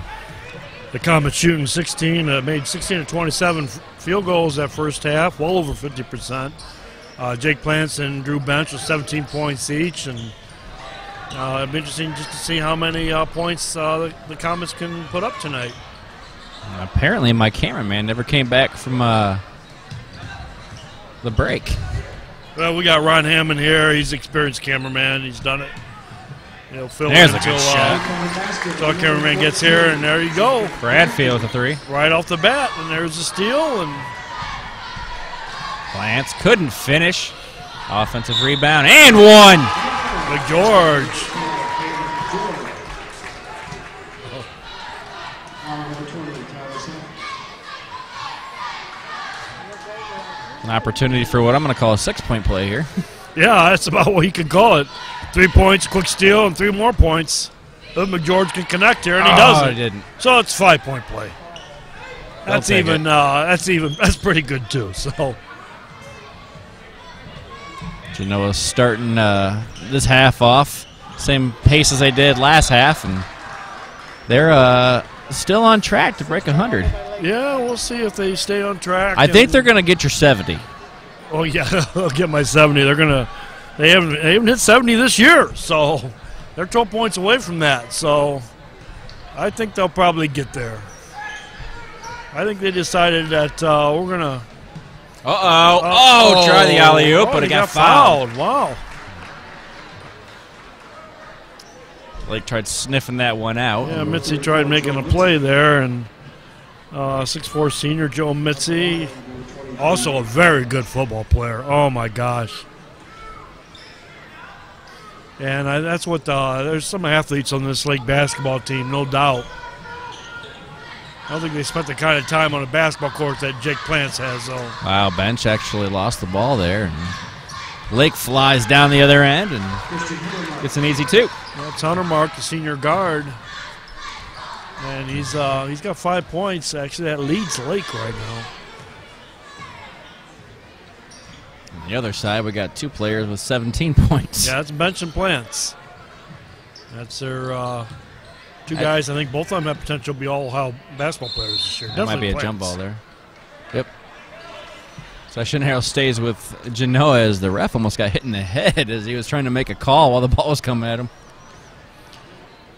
The Comets shooting 16, made 16 of 27 field goals that first half, well over 50%. Jake Plants and Drew Bench with 17 points each, and it'll be interesting just to see how many points the Comets can put up tonight. Apparently, my cameraman never came back from the break. Well, we got Ron Hammond here. He's an experienced cameraman. He's done it. He'll fill There's in a good shot. Until our cameraman gets here, and there you go. Bradfield with a three. Right off the bat, and there's a steal. And Plants couldn't finish. Offensive rebound, and one. McGeorge. An opportunity for what I'm going to call a 6-point play here. Yeah, that's about what you could call it. 3 points, quick steal, and 3 more points. But McGeorge can connect here, and he doesn't. He didn't. So it's 5-point play. That's even. That's pretty good too. So Genoa's starting this half off same pace as they did last half, and they're still on track to break 100. Yeah, we'll see if they stay on track. I think they're going to get your 70. Oh yeah, they'll get my 70. They haven't hit 70 this year, so they're 12 points away from that. So I think they'll probably get there. I think they decided that we're gonna. Try the alley-oop, but it got fouled. Wow. Lake tried sniffing that one out. Yeah, Mitzi tried making a play there, and 6'4" senior Joe Mitzi, also a very good football player. Oh my gosh. And that's what there's some athletes on this Lake basketball team, no doubt. I don't think they spent the kind of time on a basketball court that Jake Plants has, though. Wow, Bench actually lost the ball there. And Lake flies down the other end and gets an easy 2. That's Hunter Mark, the senior guard. And he's got 5 points. Actually, that leads Lake right now. On the other side, we got 2 players with 17 points. Yeah, that's Bench and Plants. That's their 2 guys. I think both of them have potential to be all Ohio basketball players this year. That might be a jump ball there. Yep. Session Harrell stays with Genoa as the ref almost got hit in the head as he was trying to make a call while the ball was coming at him.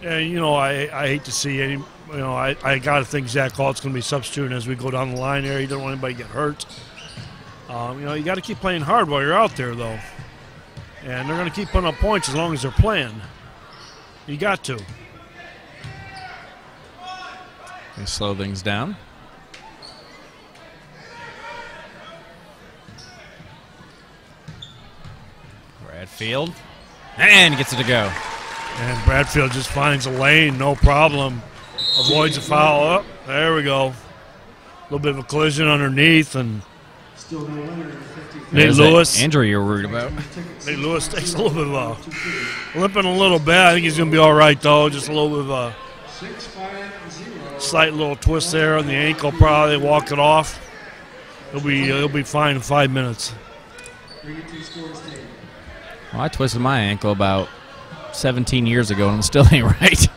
Yeah, I hate to see any. I got to think Zach Halt's going to be substituting as we go down the line here. He doesn't want anybody to get hurt. You got to keep playing hard while you're out there, though. And they're going to keep putting up points as long as they're playing. You got to. They slow things down. Bradfield. And gets it to go. And Bradfield just finds a lane, no problem. Avoids a foul. Oh, there we go. A little bit of a collision underneath. And still no winner in 55. Nate Lewis. Injury you're worried about. Nate Lewis takes a little bit of limping a little bit. I think he's going to be all right, though. Just a little bit of a slight little twist there on the ankle. Probably walk it off. He'll be fine in 5 minutes. Well, I twisted my ankle about 17 years ago, and it still ain't right.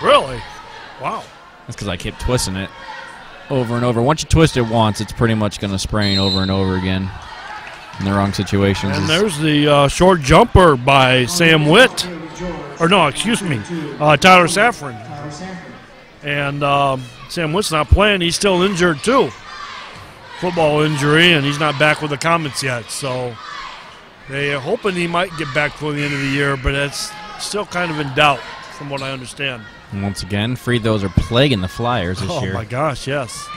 Really? Wow. That's because I kept twisting it over and over. Once you twist it once, it's pretty much going to sprain over and over again in the wrong situations. And there's the short jumper by Sam Witt. Or no, excuse me, Tyler Safran. And Sam Witt's not playing. He's still injured, too. Football injury, and he's not back with the Comets yet. So they're hoping he might get back for the end of the year, but it's still kind of in doubt from what I understand. And once again, free throws are plaguing the Flyers this year. Oh, my gosh, yes.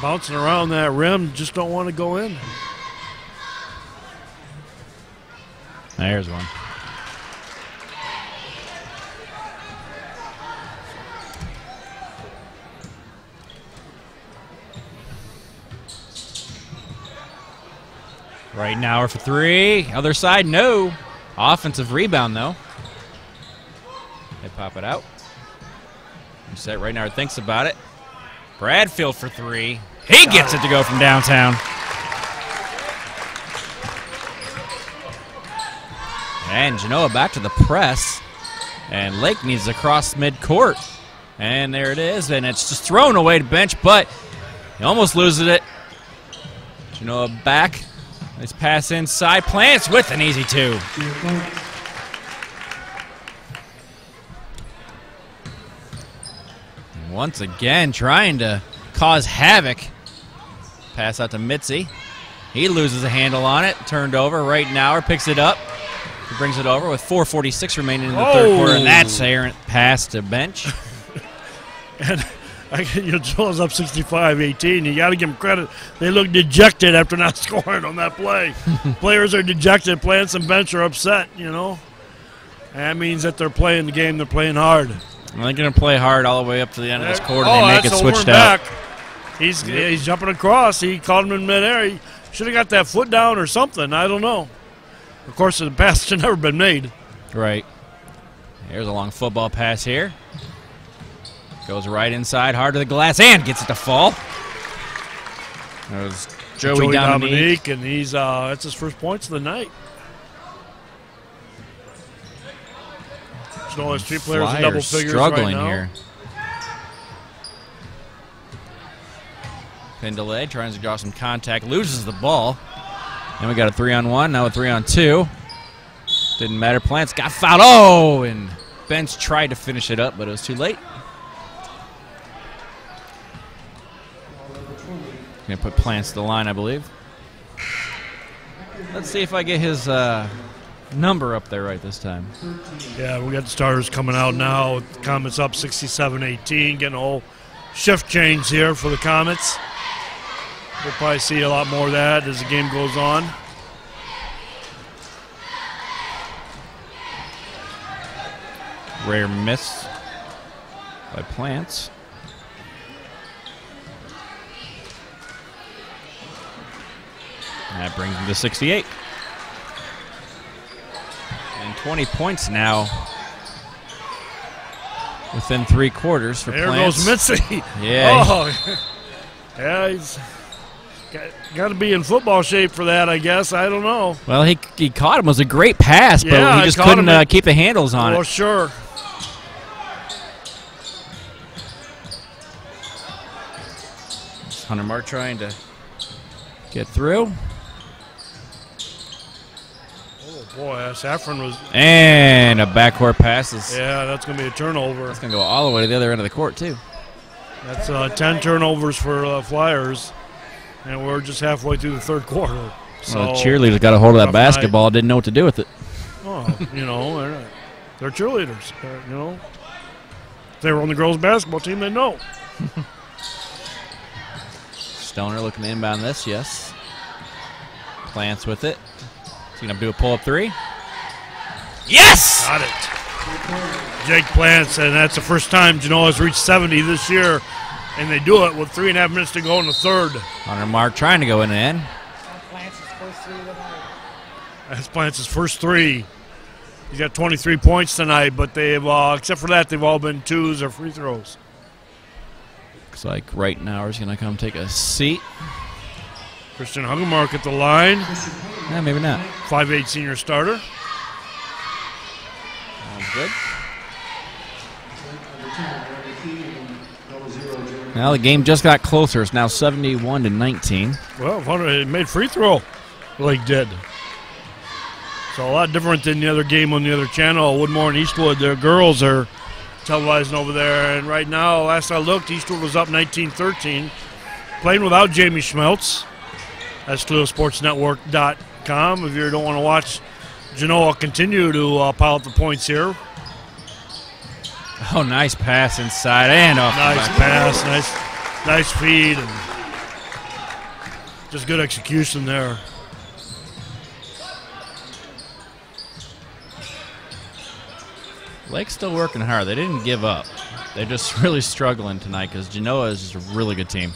Bouncing around that rim, just don't want to go in. There's one. Right now for three. Other side, no. Offensive rebound, though. They pop it out. Set right now thinks about it. Bradfield for three. He gets it to go from downtown. And Genoa back to the press. And Lake needs to cross midcourt. And there it is. And it's just thrown away to bench, but he almost loses it. Genoa back. Nice pass inside. Plants with an easy two. Once again, trying to cause havoc. Pass out to Mitzi. He loses a handle on it. Turned over. Right now, picks it up. He brings it over with 4:46 remaining in the third quarter, and that's errant pass to bench. And Joel's up 65-18. You got to give them credit. They look dejected after not scoring on that play. Players are dejected. Plants and bench are upset, And that means that they're playing the game. They're playing hard. They're going to play hard all the way up to the end of this quarter. They make it switched out. He's jumping across. He caught him in midair. He should have got that foot down or something. I don't know. Of course, the pass should never been made. Right. Here's a long football pass here. Goes right inside, hard to the glass, and gets it to fall. That was Joey Dominique. And he's that's his first points of the night. Genoa has three players in double figures struggling right now. Here. Pin delay, trying to draw some contact, loses the ball. Then we got a 3-on-1, now a 3-on-2. Didn't matter. Plants got fouled. Oh, and Bench tried to finish it up, but it was too late. Going to put Plants to the line, I believe. Let's see if I get his number up there right this time. Yeah, we got the starters coming out now. The Comets up 67-18, getting a whole shift change here for the Comets. We'll probably see a lot more of that as the game goes on. Rare miss by Plants. That brings him to 68. And 20 points now within 3 quarters for Plants. There goes Mitzi. Yeah. Oh, yeah, he's got to be in football shape for that, I guess. I don't know. Well, he caught him. It was a great pass, but he just couldn't keep the handles on it. Oh, sure. Hunter Mark trying to get through. Oh, boy, Safran was... And a backcourt pass. Yeah, that's going to be a turnover. That's going to go all the way to the other end of the court, too. That's 10 turnovers for Flyers, and we're just halfway through the third quarter. So well, the cheerleaders got a hold of that basketball, didn't know what to do with it. Oh, they're cheerleaders. If they were on the girls' basketball team, they'd know. Stoner looking to inbound this, yes. Plants with it. He's going to do a pull-up three. Yes! Got it. Jake Plants, and that's the first time Genoa's reached 70 this year, and they do it with 3.5 minutes to go in the third. Hunter Mark trying to go in and in. That's Plance's first three. He's got 23 points tonight, but they've, except for that, they've all been twos or free throws. Looks like Reitenauer's going to come take a seat. Christian Hungemark at the line. Yeah, maybe not. 5'8" senior starter. Good. Now the game just got closer. It's now 71-19. Well, it made free throw. Lake did. So a lot different than the other game on the other channel. Woodmore and Eastwood, their girls are televising over there. And right now, last I looked, Eastwood was up 19-13. Playing without Jamie Schmeltz. That's ToledoSportsNetwork.com. If you don't want to watch Genoa continue to pile up the points here. Oh, nice pass inside and off. Nice pass, nice feed, and just good execution there. Lake's still working hard. They didn't give up. They're just really struggling tonight because Genoa is just a really good team.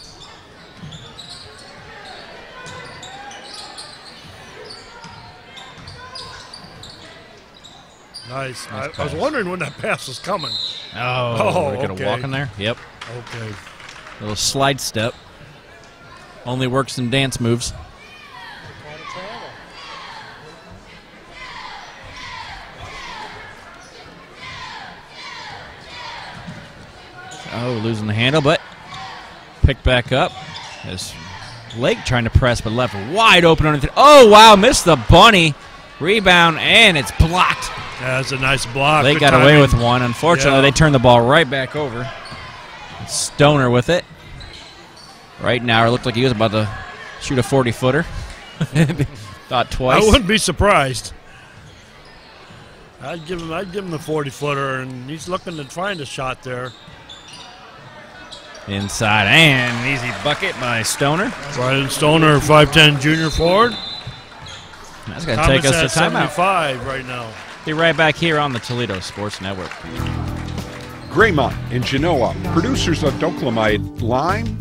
Nice. I was wondering when that pass was coming. Oh, we're going to walk in there? Yep. Okay. Little slide step. Only works in dance moves. Oh, losing the handle, but picked back up. As Lake trying to press, but left wide open on it. Oh, wow, missed the bunny. Rebound, and it's blocked. Yeah, that's a nice block. They got away with one. Unfortunately, they turned the ball right back over. Stoner with it. Right now, it looked like he was about to shoot a 40-footer. Thought twice. I wouldn't be surprised. I'd give him the 40-footer, and he's looking to find a shot there. Inside, and an easy bucket by Stoner. Brian Stoner, 5'10" junior forward. That's going to take us to timeout. 75 right now. Be right back here on the Toledo Sports Network. Greymont in Genoa, producers of Dolime, lime,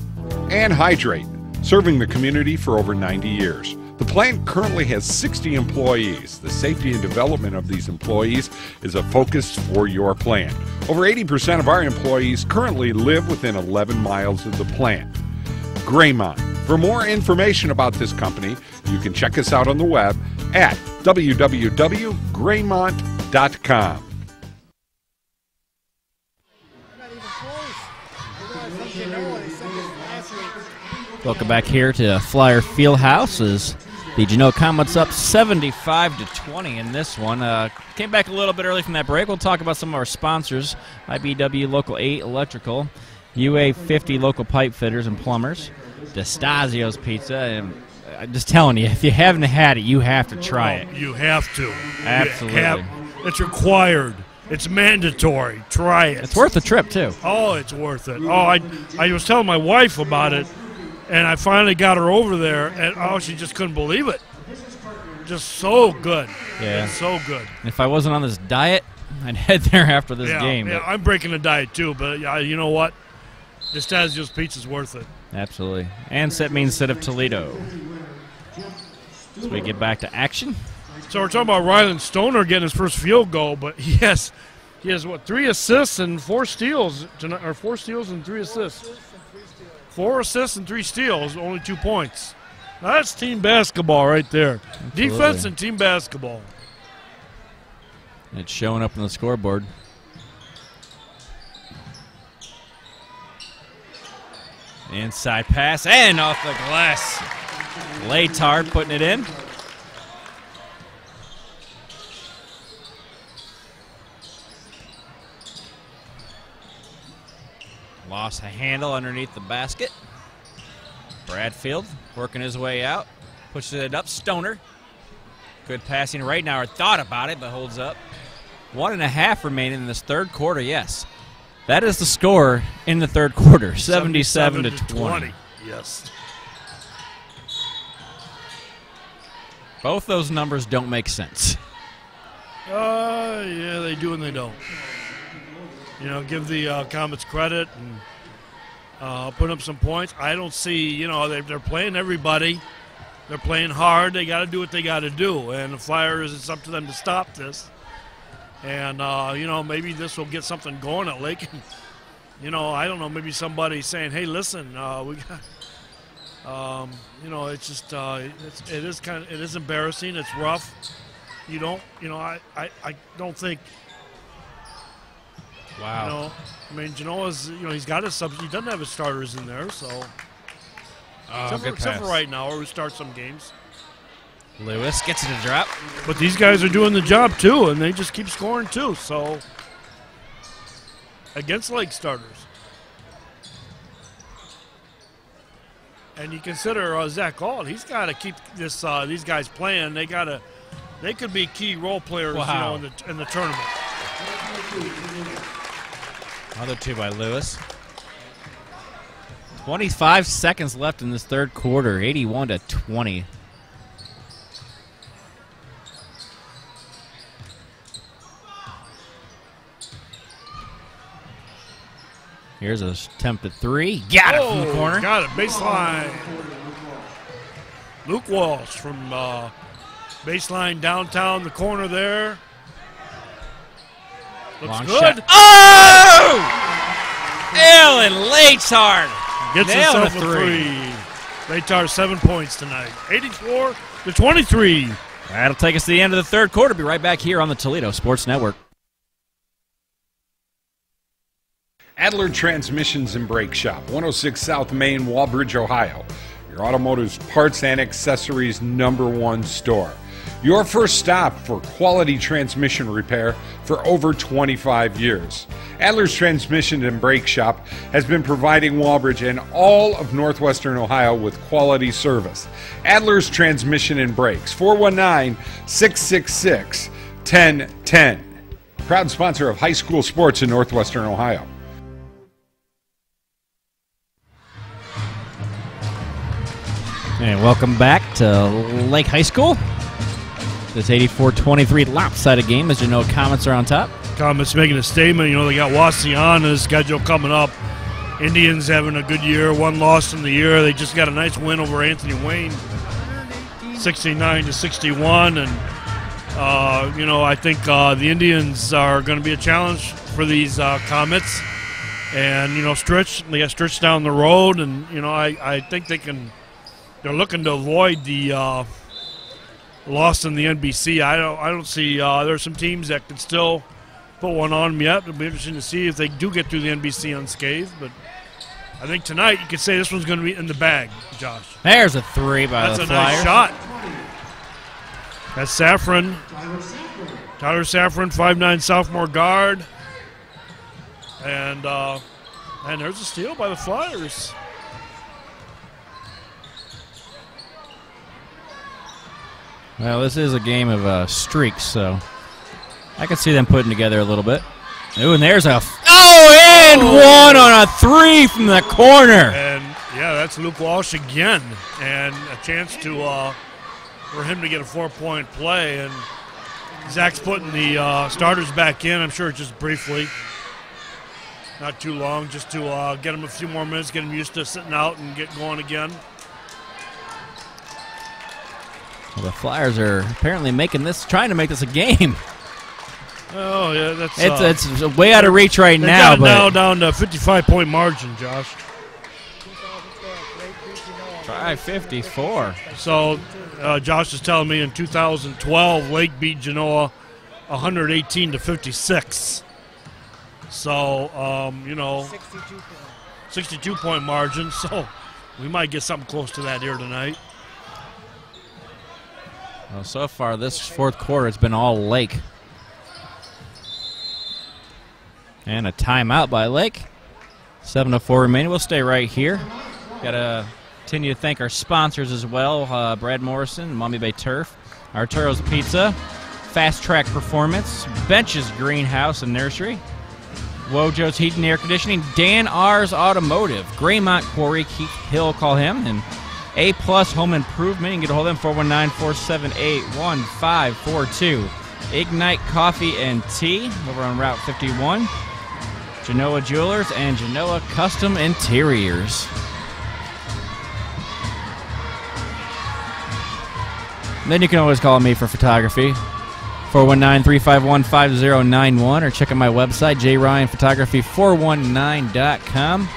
and hydrate, serving the community for over 90 years. The plant currently has 60 employees. The safety and development of these employees is a focus for your plant. Over 80% of our employees currently live within 11 miles of the plant. Greymont. For more information about this company, you can check us out on the web at www.greymont.com. Welcome back here to Flyer Fieldhouse as the Genoa Comets up 75-20 in this one. Came back a little bit early from that break. We'll talk about some of our sponsors: IBEW Local 8 Electrical, UA 50 Local Pipe Fitters and Plumbers, DeStasio's Pizza, and I'm just telling you, if you haven't had it, you have to try it. You have to. Absolutely. It's required. It's mandatory. Try it. It's worth the trip, too. Oh, it's worth it. Oh, I was telling my wife about it, and I finally got her over there, and she just couldn't believe it. Just so good. Yeah. It's so good. If I wasn't on this diet, I'd head there after this game. Yeah, I'm breaking the diet, too, but you know what? DeStasio's Pizza's worth it. Absolutely. And set me instead of Toledo. So we get back to action. So we're talking about Rylan Stoner getting his first field goal, but he has what, 3 assists and 4 steals tonight, or 4 steals and 3 assists. 4 assists and 3 steals, only 2 points. Now that's team basketball right there. Absolutely. Defense and team basketball. And it's showing up on the scoreboard. Inside pass and off the glass. Laytard putting it in. Lost a handle underneath the basket. Bradfield working his way out. Pushes it up. Stoner. Good passing right now. Or thought about it, but holds up. 1.5 remaining in this third quarter, yes. That is the score in the third quarter, 77-20. Yes. Both those numbers don't make sense. Yeah, they do and they don't. You know, give the Comets credit and put up some points. I don't see, they're playing everybody. They're playing hard. They got to do what they got to do. And the Flyers, it's up to them to stop this. And, maybe this will get something going at Lake. I don't know, maybe somebody saying, hey, listen, we got, it's just, it is embarrassing. It's rough. I don't think. Wow. Genoa's, he's got his subs. He doesn't have his starters in there, so. Except for right now, or we start some games. Lewis gets it to drop. But these guys are doing the job, too, and they just keep scoring, too, so. Against Lake starters. And you consider Zach Ault, he's got to keep these guys playing. They could be key role players, in the tournament. Another 2 by Lewis. 25 seconds left in this third quarter, 81-20. Here's a attempt at 3. Got it from the corner. Got it, baseline. Luke Walsh from baseline downtown, the corner there. Looks Long good. Shot. Oh! Alan Latard. Gets himself a 3. Latard 7 points tonight. 84-23. That'll take us to the end of the third quarter. Be right back here on the Toledo Sports Network. Adler Transmissions and Brake Shop, 106 South Main, Walbridge, Ohio. Your automotive's parts and accessories #1 store. Your first stop for quality transmission repair for over 25 years. Adler's Transmission and Brake Shop has been providing Walbridge and all of northwestern Ohio with quality service. Adler's Transmission and Brakes, 419-666-1010. Proud sponsor of high school sports in northwestern Ohio. And welcome back to Lake High School. This 84-23 lopsided game as Genoa Comets are on top. Comets making a statement. They got Wassiana's schedule coming up. Indians having a good year, 1 loss in the year. They just got a nice win over Anthony Wayne, 69-61. And, I think the Indians are going to be a challenge for these Comets. And, they got Stritch down the road. And, I think they're looking to avoid the loss in the NBC. I don't see there's some teams that can still put one on them yet. It'll be interesting to see if they do get through the NBC unscathed. But I think tonight you could say this one's going to be in the bag, Josh. There's a 3 by the Flyers. That's a nice shot. That's Safran. Tyler Safran, 5'9" sophomore guard. And there's a steal by the Flyers. Well, this is a game of streaks, so I can see them putting together a little bit. Ooh, and there's a one on a 3 from the corner. And that's Luke Walsh again, and a chance to for him to get a 4-point play. And Zach's putting the starters back in. I'm sure just briefly, not too long, just to get him a few more minutes, get him used to sitting out and get going again. Well, the Flyers are apparently trying to make this a game. Oh, yeah, that's it's way out of reach right now. But now down to 55-point margin, Josh. 5:54. So, Josh is telling me in 2012, Lake beat Genoa 118-56. So, 62-point margin. So, we might get something close to that here tonight. Well, so far this fourth quarter, it's been all Lake. And a timeout by Lake. 7:04 remaining. We'll stay right here. Got to continue to thank our sponsors as well. Brad Morrison, Maumee Bay Turf, Arturos Pizza, Fastrac Performance, Benches Greenhouse and Nursery, Wojo's Heat and Air Conditioning, Dan R's Automotive, Greymont Quarry, Keith Hill, call him, and A+ Home Improvement. You can get a hold of them, 419-478-1542. Ignite Coffee and Tea over on Route 51. Genoa Jewelers and Genoa Custom Interiors. Then you can always call me for photography. 419-351-5091 or check out my website, jryanphotography419.com.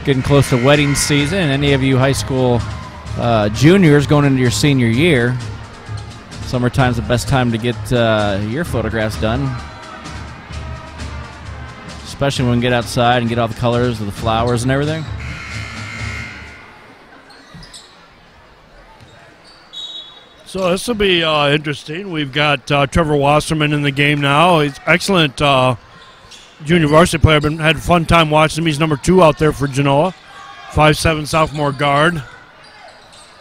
Getting close to wedding season, and any of you high school juniors going into your senior year, summertime's the best time to get your photographs done. Especially when we get outside and get all the colors of the flowers and everything. So this will be interesting. We've got Trevor Wasserman in the game now. He's excellent junior varsity player. Had a fun time watching him. He's number 2 out there for Genoa, 5'7" sophomore guard.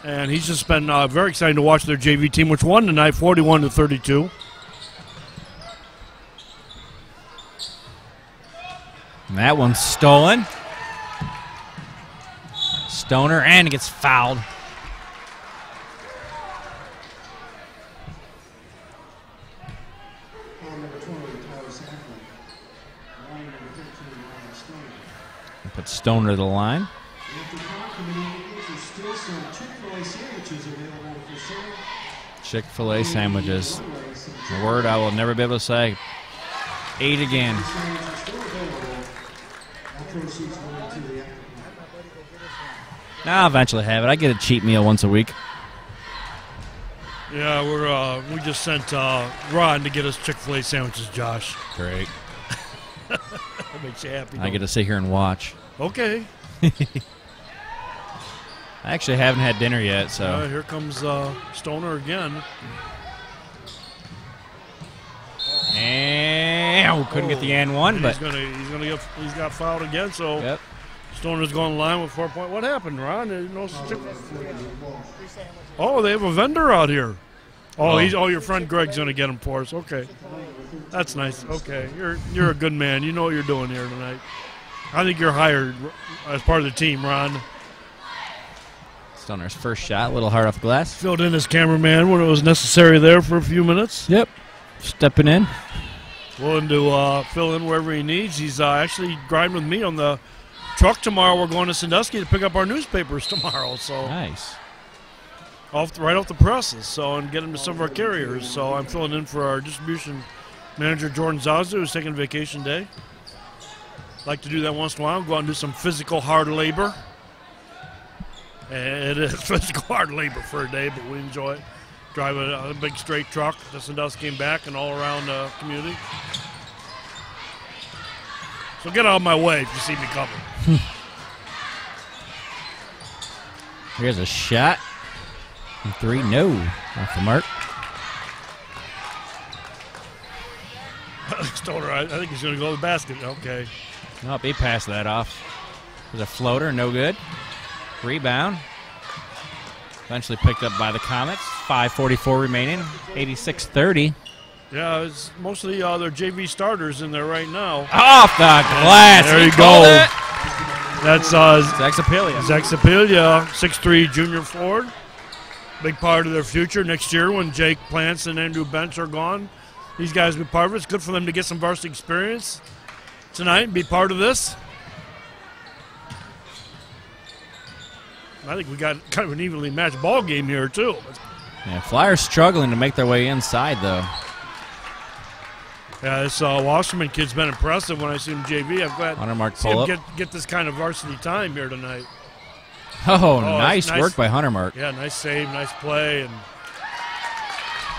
And he's just been very exciting to watch their JV team, which won tonight 41-32. And that one's stolen. Stoner, and it gets fouled. Put Stoner to the line. Chick-fil-A sandwiches. A word I will never be able to say. 8 again. I'll eventually have it. I get a cheat meal once a week. Yeah, we just sent Ron to get us Chick-fil-A sandwiches, Josh. Great. That makes you happy. I get to sit here and watch. Okay. I actually haven't had dinner yet, so. Here comes Stoner again. And couldn't get the and one, but he's got fouled again. So yep. Stoner's going in line with 4 points. What happened, Ron? Oh, they have a vendor out here. Oh, your friend Greg's going to get him for us. Okay, that's nice. Okay, you're a good man. You know what you're doing here tonight. I think you're hired as part of the team, Ron. Stoner's first shot, a little hard off the glass. Filled in as cameraman when it was necessary there for a few minutes. Yep, stepping in. Willing to fill in wherever he needs. He's actually driving with me on the truck tomorrow. We're going to Sandusky to pick up our newspapers tomorrow. So nice. Right off the presses, and get them to some of our carriers. So I'm filling in for our distribution manager, Jordan Zazu, who's taking vacation day. Like to do that once in a while, go out and do some physical hard labor. And it is physical hard labor for a day, but we enjoy it. Drive a big straight truck to Sandusky and back and all around the community. So get out of my way if you see me coming. Here's a shot. 3, no. Off the mark. Stoner, I think he's going to go to the basket. Okay. Nope, he passed that off. There's a floater, no good. Rebound. Eventually picked up by the Comets. 5:44 remaining. 86-30. Yeah, it's mostly their JV starters in there right now. Off the glass. There you go. That's Zaxapilia. Zaxapilia, 6'3" junior forward. Big part of their future next year when Jake Plants and Andrew Bench are gone. These guys will be part of it. It's good for them to get some varsity experience tonight and be part of this. I think we got kind of an evenly matched ball game here, too. Yeah, Flyers struggling to make their way inside, though. Yeah, this Wasserman kid's been impressive when I see him JV. I'm glad Hunter to see him get this kind of varsity time here tonight. Oh, nice work by Hunter Mark. Yeah, nice save, nice play, and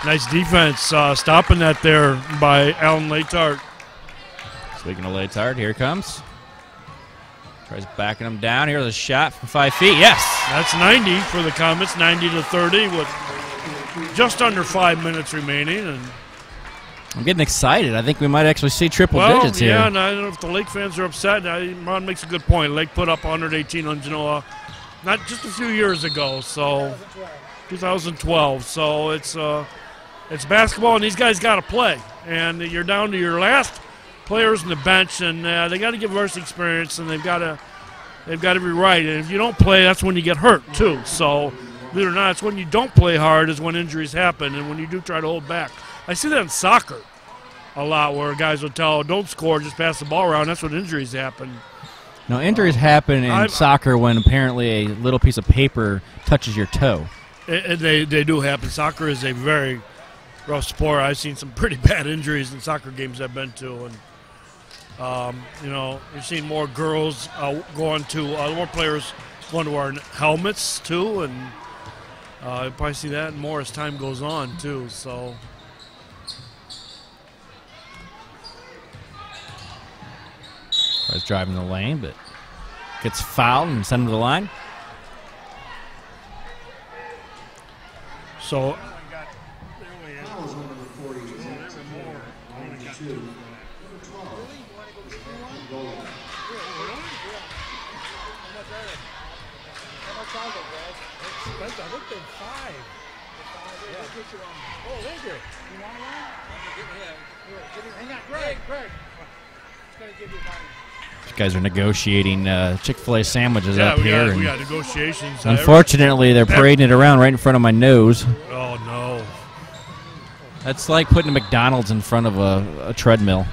nice defense stopping that there by Alan Latart. Speaking of Latart, here it comes. Tries backing him down. Here's a shot from 5 feet. Yes. That's 90 for the Comets, 90-30 with just under 5 minutes remaining. And I'm getting excited. I think we might actually see triple digits here. Yeah, and I don't know if the Lake fans are upset. Ron makes a good point. Lake put up 118 on Genoa not just a few years ago, so 2012. So it's basketball, and these guys got to play. And you're down to your last players on the bench, and they got to give varsity experience, and they've got to be right. And if you don't play, that's when you get hurt too. So, believe it or not, it's when you don't play hard is when injuries happen, and when you do try to hold back. I see that in soccer a lot, where guys will tell, "Don't score, just pass the ball around." That's when injuries happen. No, injuries happen in soccer when apparently a little piece of paper touches your toe. They do happen. Soccer is a very rough sport. I've seen some pretty bad injuries in soccer games I've been to, and you're seeing more girls going to more players going to wear helmets too, and you'll probably see that more as time goes on too. So. Tries driving the lane, but gets fouled and sent to the line. So. I think they're 5. Oh, thank you. You want one? Hang on, Greg. It's going to give you mine. These guys are negotiating Chick-fil-A sandwiches up here. We got negotiations. Unfortunately, they're parading it around right in front of my nose. Oh, no. That's like putting a McDonald's in front of a treadmill.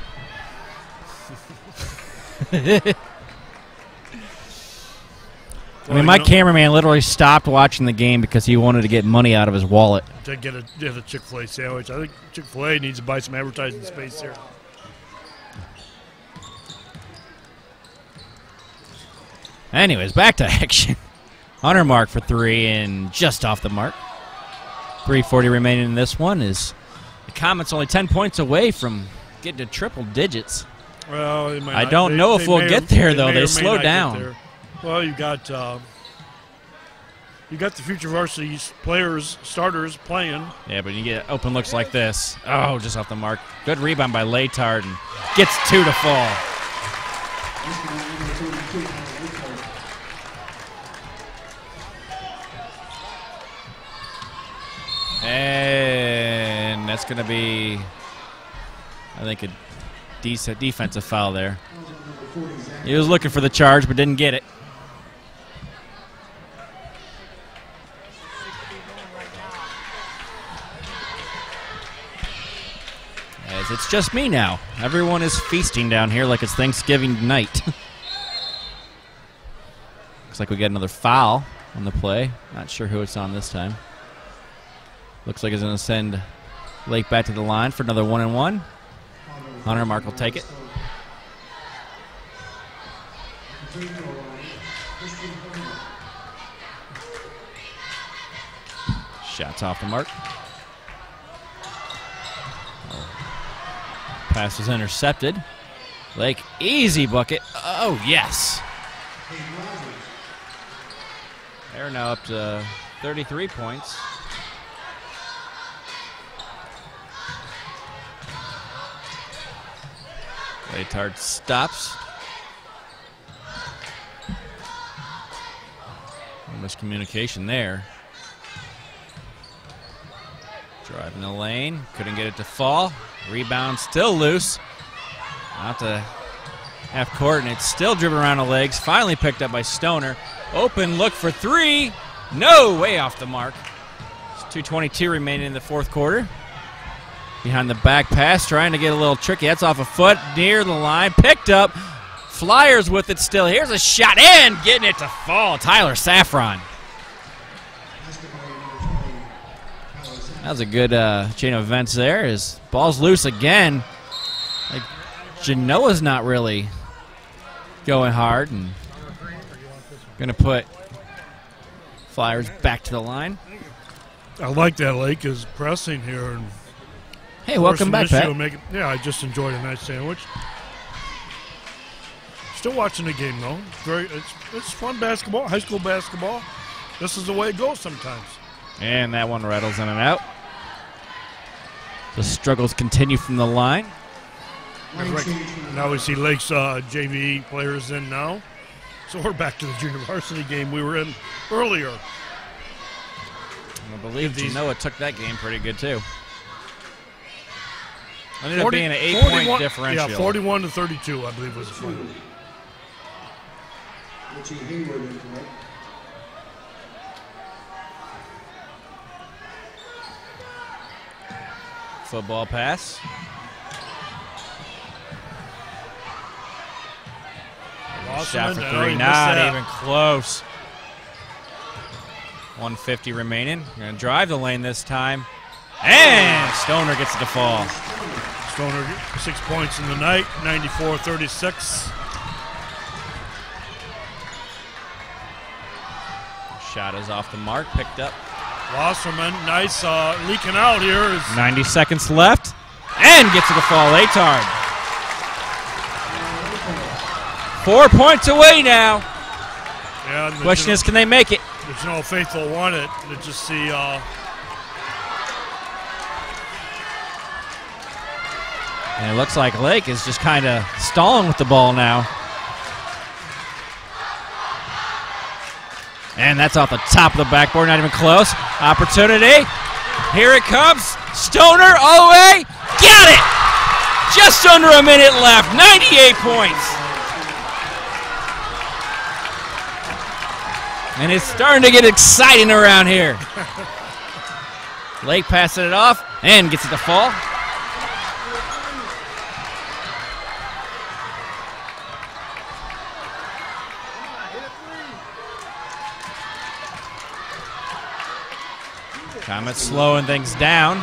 I mean, my cameraman literally stopped watching the game because he wanted to get money out of his wallet. To get a Chick-fil-A sandwich. I think Chick-fil-A needs to buy some advertising space here. Anyways, back to action. Hunter mark for 3 and just off the mark. 3:40 remaining in this one. Is the Comets only 10 points away from getting to triple digits. Well, I don't know if we'll get there, though. They slow down. Well, you got the future varsity players, starters playing. Yeah, but you get open looks like this. Oh, just off the mark. Good rebound by Laytard and gets 2 to fall. And that's going to be, I think, a decent defensive foul there. He was looking for the charge but didn't get it. As it's just me now. Everyone is feasting down here like it's Thanksgiving night. Looks like we get another foul on the play. Not sure who it's on this time. Looks like it's going to send Lake back to the line for another 1-and-1. Hunter Mark will take it. Shots off the mark. Pass was intercepted. Lake, easy bucket. Oh, yes. They're now up to 33 points. Laytard stops. Miscommunication there. Driving the lane. Couldn't get it to fall. Rebound still loose. Out to half court, and it's still driven around the legs. Finally picked up by Stoner. Open look for 3. No, way off the mark. It's 2:22 remaining in the fourth quarter. Behind the back pass, trying to get a little tricky. That's off a foot near the line. Picked up. Flyers with it still. Here's a shot and getting it to fall. Tyler Saffron. That was a good chain of events there. His ball's loose again. Like Genoa's not really going hard and going to put Flyers back to the line. I like that Lake is pressing here. And hey, welcome back, Pat. Yeah, I just enjoyed a nice sandwich. Still watching the game, though. It's fun basketball, high school basketball. This is the way it goes sometimes. And that one rattles in and out. The struggles continue from the line. Now we see Lake's JV players in now. So we're back to the junior varsity game we were in earlier. I believe Genoa took that game pretty good, too. Ended up being an 8-point differential. Yeah, 41-32, I believe was the final. Football pass. Shot for 3, not even close. 150 remaining. Going to drive the lane this time. And Stoner gets it to fall. Stoner 6 points in the night, 94-36. Shot is off the mark, picked up. Wasserman, nice leaking out here. 90 seconds left, and gets it to fall. Atard. 4 points away now. Yeah, Question is, can they make it? There's no faithful won it. You just see. And it looks like Lake is just kind of stalling with the ball now. And that's off the top of the backboard, not even close. Opportunity. Here it comes. Stoner all the way. Got it! Just under a minute left. 98 points. And it's starting to get exciting around here. Lake passing it off and gets it to fall. Comets slowing things down.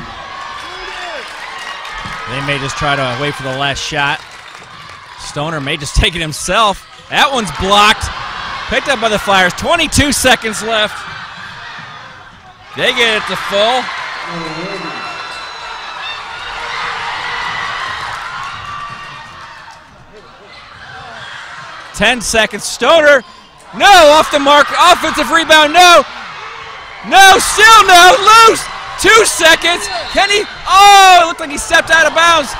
They may just try to wait for the last shot. Stoner may just take it himself. That one's blocked. Picked up by the Flyers. 22 seconds left. They get it to full. Ten seconds. Stoner. No, off the mark. Offensive rebound. No. No, still no. Loose. 2 seconds. Can he? Oh, it looked like he stepped out of bounds.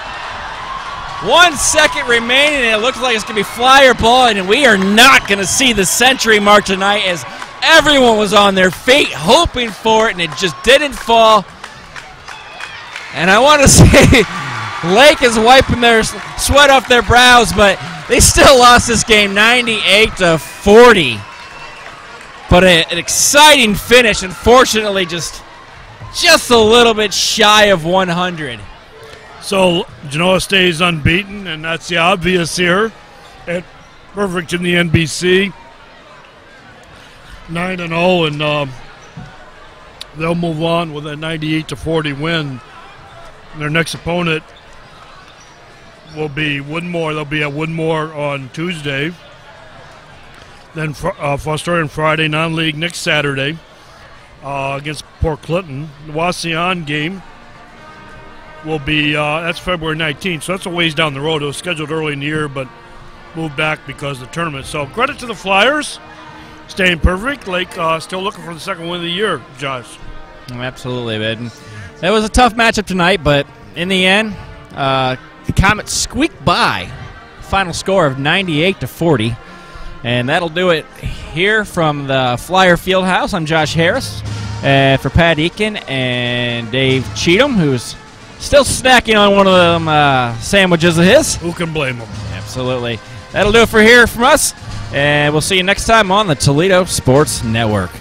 1 second remaining, and it looks like it's going to be Flyer ball, and we are not going to see the century mark tonight as everyone was on their feet hoping for it, and it just didn't fall. And I want to say Lake is wiping their sweat off their brows, but they still lost this game 98-40. But an exciting finish, unfortunately, just a little bit shy of 100. So Genoa stays unbeaten, and that's the obvious here. At perfect in the NBC, 9-0, and they'll move on with a 98-40 win. And their next opponent will be Woodmore. They'll be at Woodmore on Tuesday. Then Foster and Friday, non-league next Saturday against Port Clinton. The Wauseon game will be, that's February 19th, so that's a ways down the road. It was scheduled early in the year, but moved back because of the tournament. So credit to the Flyers, staying perfect. Lake still looking for the second win of the year, Josh. Absolutely, man. That was a tough matchup tonight, but in the end, the Comets squeaked by. Final score of 98-40. And that'll do it here from the Flyer Fieldhouse. I'm Josh Harris. For Pat Eakin and Dave Cheatham, who's still snacking on one of them sandwiches of his. Who can blame him? Absolutely. That'll do it for here from us. And we'll see you next time on the Toledo Sports Network.